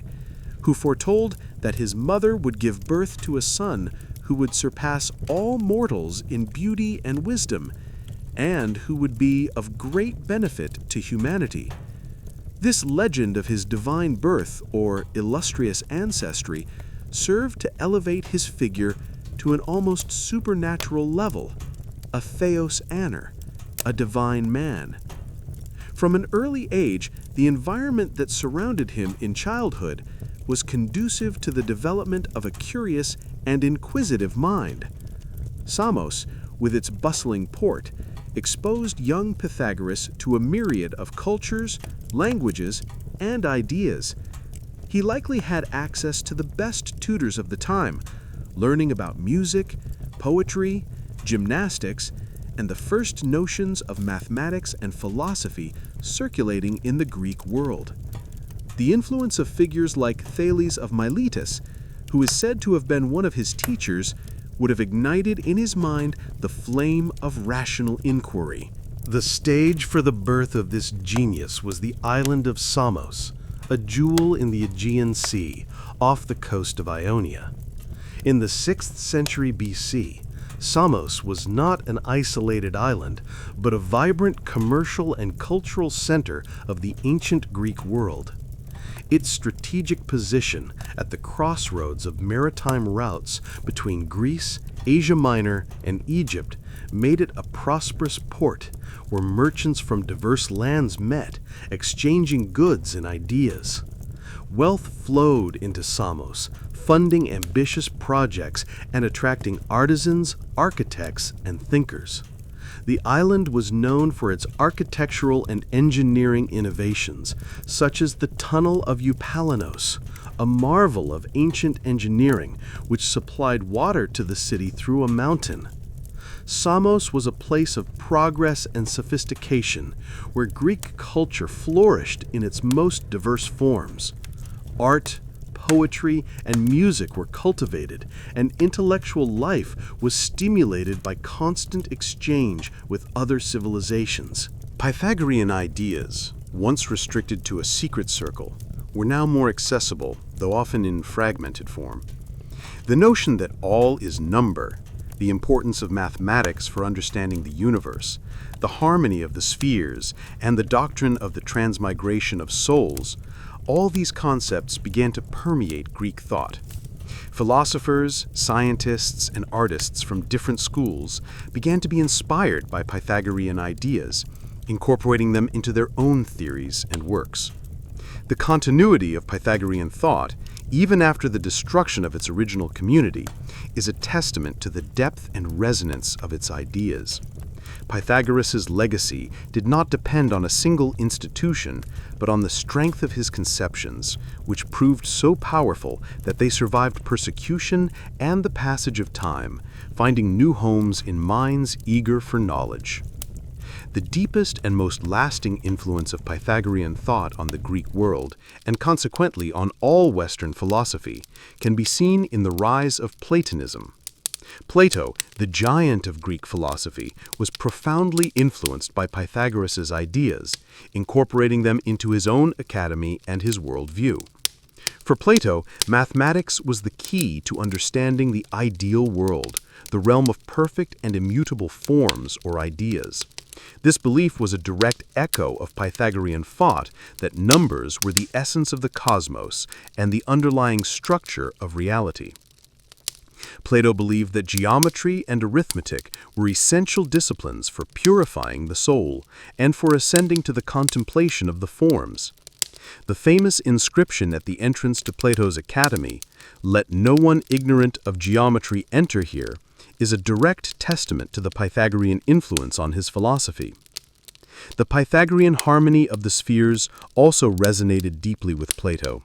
who foretold that his mother would give birth to a son who would surpass all mortals in beauty and wisdom, and who would be of great benefit to humanity. This legend of his divine birth, or illustrious ancestry, served to elevate his figure to an almost supernatural level, a theos aner, a divine man. From an early age, the environment that surrounded him in childhood was conducive to the development of a curious and inquisitive mind. Samos, with its bustling port, exposed young Pythagoras to a myriad of cultures, languages, and ideas. He likely had access to the best tutors of the time, learning about music, poetry, gymnastics, and the first notions of mathematics and philosophy circulating in the Greek world. The influence of figures like Thales of Miletus, who is said to have been one of his teachers, would have ignited in his mind the flame of rational inquiry. The stage for the birth of this genius was the island of Samos, a jewel in the Aegean Sea, off the coast of Ionia. In the 6th century BC, Samos was not an isolated island, but a vibrant commercial and cultural center of the ancient Greek world. Its strategic position at the crossroads of maritime routes between Greece, Asia Minor, and Egypt made it a prosperous port where merchants from diverse lands met, exchanging goods and ideas. Wealth flowed into Samos, funding ambitious projects and attracting artisans, architects, and thinkers. The island was known for its architectural and engineering innovations, such as the Tunnel of Eupalinos, a marvel of ancient engineering which supplied water to the city through a mountain. Samos was a place of progress and sophistication, where Greek culture flourished in its most diverse forms. Art, poetry, and music were cultivated, and intellectual life was stimulated by constant exchange with other civilizations. Pythagorean ideas, once restricted to a secret circle, were now more accessible, though often in fragmented form. The notion that all is number, the importance of mathematics for understanding the universe, the harmony of the spheres, and the doctrine of the transmigration of souls, all these concepts began to permeate Greek thought. Philosophers, scientists, and artists from different schools began to be inspired by Pythagorean ideas, incorporating them into their own theories and works. The continuity of Pythagorean thought, even after the destruction of its original community, is a testament to the depth and resonance of its ideas. Pythagoras' legacy did not depend on a single institution, but on the strength of his conceptions, which proved so powerful that they survived persecution and the passage of time, finding new homes in minds eager for knowledge. The deepest and most lasting influence of Pythagorean thought on the Greek world, and consequently on all Western philosophy, can be seen in the rise of Platonism. Plato, the giant of Greek philosophy, was profoundly influenced by Pythagoras' ideas, incorporating them into his own academy and his worldview. For Plato, mathematics was the key to understanding the ideal world, the realm of perfect and immutable forms or ideas. This belief was a direct echo of Pythagorean thought that numbers were the essence of the cosmos and the underlying structure of reality. Plato believed that geometry and arithmetic were essential disciplines for purifying the soul and for ascending to the contemplation of the forms. The famous inscription at the entrance to Plato's academy, "Let no one ignorant of geometry enter here," is a direct testament to the Pythagorean influence on his philosophy. The Pythagorean harmony of the spheres also resonated deeply with Plato.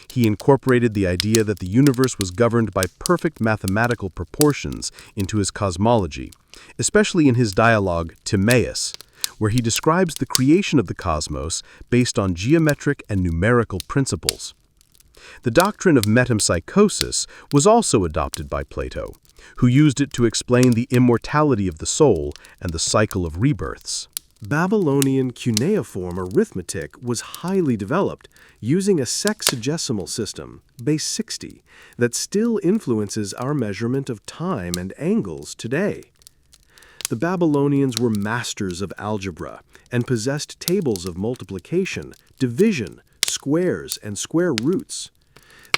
He incorporated the idea that the universe was governed by perfect mathematical proportions into his cosmology, especially in his dialogue Timaeus, where he describes the creation of the cosmos based on geometric and numerical principles. The doctrine of metempsychosis was also adopted by Plato, who used it to explain the immortality of the soul and the cycle of rebirths. Babylonian cuneiform arithmetic was highly developed, using a sexagesimal system, base 60, that still influences our measurement of time and angles today. The Babylonians were masters of algebra and possessed tables of multiplication, division, squares, and square roots.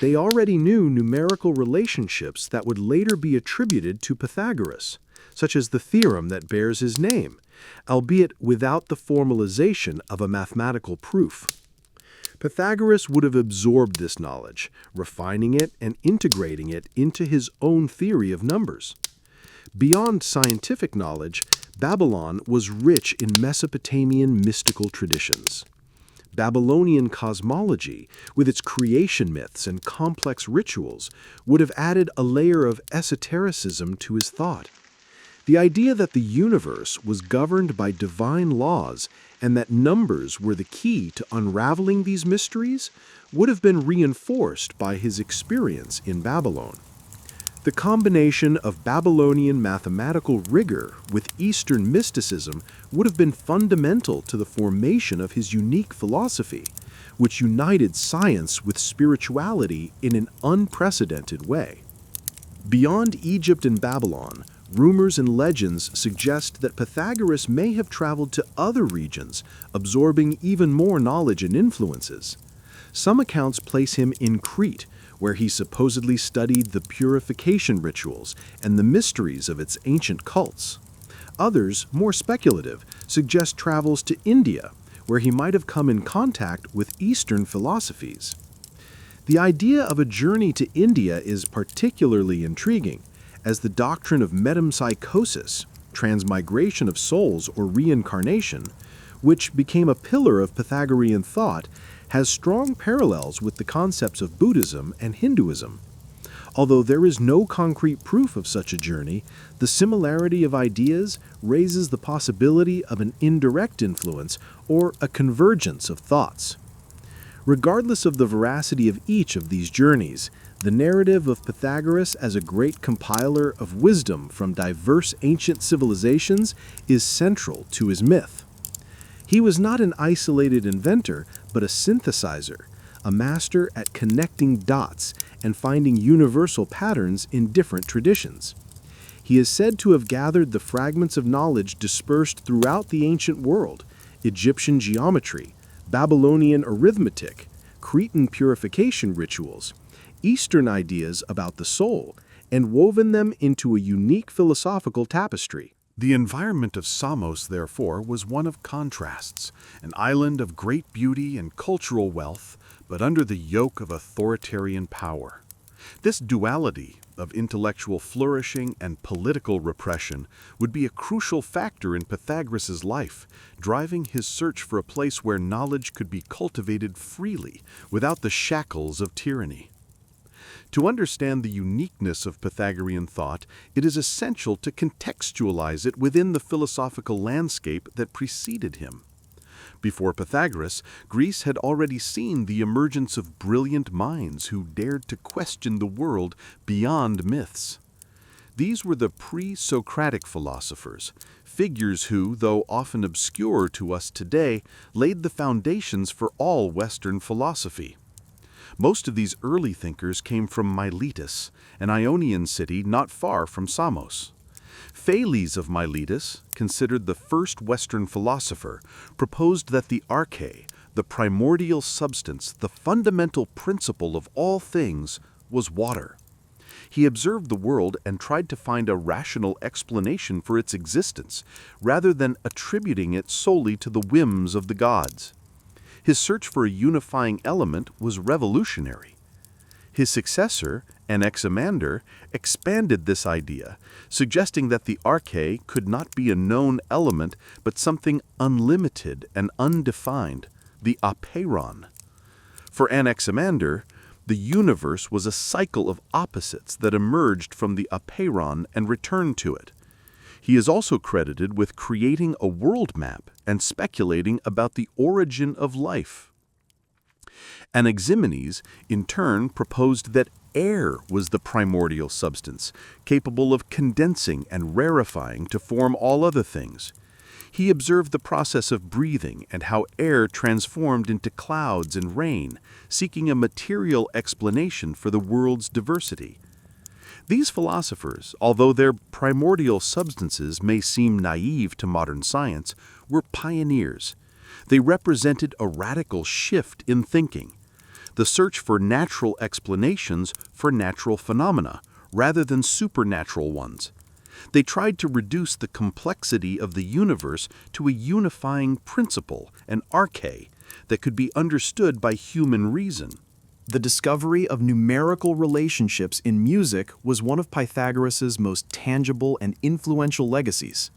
They already knew numerical relationships that would later be attributed to Pythagoras, such as the theorem that bears his name, albeit without the formalization of a mathematical proof. Pythagoras would have absorbed this knowledge, refining it and integrating it into his own theory of numbers. Beyond scientific knowledge, Babylon was rich in Mesopotamian mystical traditions. Babylonian cosmology, with its creation myths and complex rituals, would have added a layer of esotericism to his thought. The idea that the universe was governed by divine laws and that numbers were the key to unraveling these mysteries would have been reinforced by his experience in Babylon. The combination of Babylonian mathematical rigor with Eastern mysticism would have been fundamental to the formation of his unique philosophy, which united science with spirituality in an unprecedented way. Beyond Egypt and Babylon, Rumors and legends suggest that Pythagoras may have traveled to other regions, absorbing even more knowledge and influences. Some accounts place him in Crete, where he supposedly studied the purification rituals and the mysteries of its ancient cults. Others, more speculative, suggest travels to India, where he might have come in contact with Eastern philosophies. The idea of a journey to India is particularly intriguing, as the doctrine of metempsychosis, transmigration of souls or reincarnation, which became a pillar of Pythagorean thought, has strong parallels with the concepts of Buddhism and Hinduism. Although there is no concrete proof of such a journey, the similarity of ideas raises the possibility of an indirect influence or a convergence of thoughts. Regardless of the veracity of each of these journeys, the narrative of Pythagoras as a great compiler of wisdom from diverse ancient civilizations is central to his myth. He was not an isolated inventor, but a synthesizer, a master at connecting dots and finding universal patterns in different traditions. He is said to have gathered the fragments of knowledge dispersed throughout the ancient world: Egyptian geometry, Babylonian arithmetic, Cretan purification rituals, Eastern ideas about the soul, and woven them into a unique philosophical tapestry. The environment of Samos, therefore, was one of contrasts, an island of great beauty and cultural wealth, but under the yoke of authoritarian power. This duality of intellectual flourishing and political repression would be a crucial factor in Pythagoras's life, driving his search for a place where knowledge could be cultivated freely, without the shackles of tyranny. To understand the uniqueness of Pythagorean thought, it is essential to contextualize it within the philosophical landscape that preceded him. Before Pythagoras, Greece had already seen the emergence of brilliant minds who dared to question the world beyond myths. These were the pre-Socratic philosophers, figures who, though often obscure to us today, laid the foundations for all Western philosophy. Most of these early thinkers came from Miletus, an Ionian city not far from Samos. Thales of Miletus, considered the first Western philosopher, proposed that the arche, the primordial substance, the fundamental principle of all things, was water. He observed the world and tried to find a rational explanation for its existence, rather than attributing it solely to the whims of the gods. His search for a unifying element was revolutionary. His successor, Anaximander, expanded this idea, suggesting that the arche could not be a known element but something unlimited and undefined, the apeiron. For Anaximander, the universe was a cycle of opposites that emerged from the apeiron and returned to it. He is also credited with creating a world map and speculating about the origin of life. Anaximenes, in turn, proposed that air was the primordial substance, capable of condensing and rarefying to form all other things. He observed the process of breathing and how air transformed into clouds and rain, seeking a material explanation for the world's diversity. These philosophers, although their primordial substances may seem naive to modern science, were pioneers. They represented a radical shift in thinking, the search for natural explanations for natural phenomena, rather than supernatural ones. They tried to reduce the complexity of the universe to a unifying principle, an arche, that could be understood by human reason. The discovery of numerical relationships in music was one of Pythagoras's most tangible and influential legacies.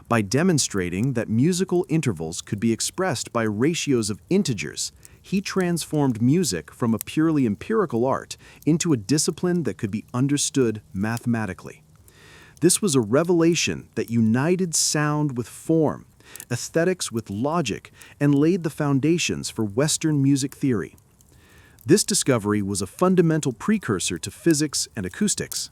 By demonstrating that musical intervals could be expressed by ratios of integers, he transformed music from a purely empirical art into a discipline that could be understood mathematically. This was a revelation that united sound with form, aesthetics with logic, and laid the foundations for Western music theory. This discovery was a fundamental precursor to physics and acoustics.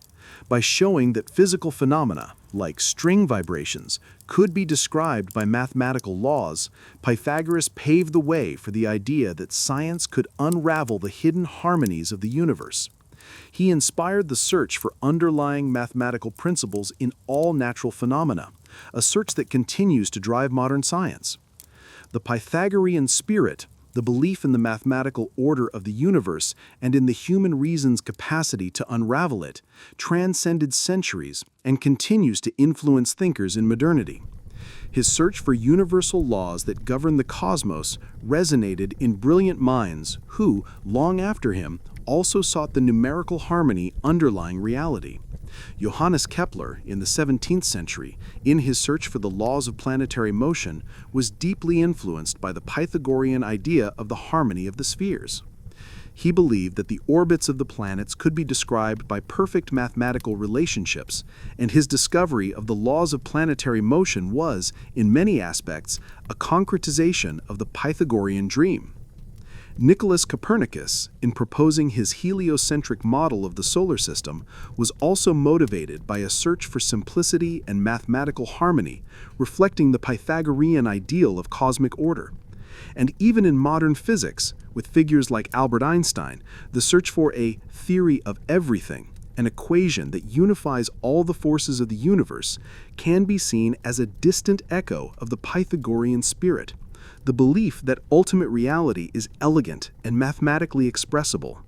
By showing that physical phenomena, like string vibrations, could be described by mathematical laws, Pythagoras paved the way for the idea that science could unravel the hidden harmonies of the universe. He inspired the search for underlying mathematical principles in all natural phenomena, a search that continues to drive modern science. The Pythagorean spirit, the belief in the mathematical order of the universe and in the human reason's capacity to unravel it, transcended centuries and continues to influence thinkers in modernity. His search for universal laws that govern the cosmos resonated in brilliant minds who, long after him, also sought the numerical harmony underlying reality. Johannes Kepler, in the 17th century, in his search for the laws of planetary motion, was deeply influenced by the Pythagorean idea of the harmony of the spheres. He believed that the orbits of the planets could be described by perfect mathematical relationships, and his discovery of the laws of planetary motion was, in many aspects, a concretization of the Pythagorean dream. Nicholas Copernicus, in proposing his heliocentric model of the solar system, was also motivated by a search for simplicity and mathematical harmony, reflecting the Pythagorean ideal of cosmic order. And even in modern physics, with figures like Albert Einstein, the search for a theory of everything, an equation that unifies all the forces of the universe, can be seen as a distant echo of the Pythagorean spirit, the belief that ultimate reality is elegant and mathematically expressible.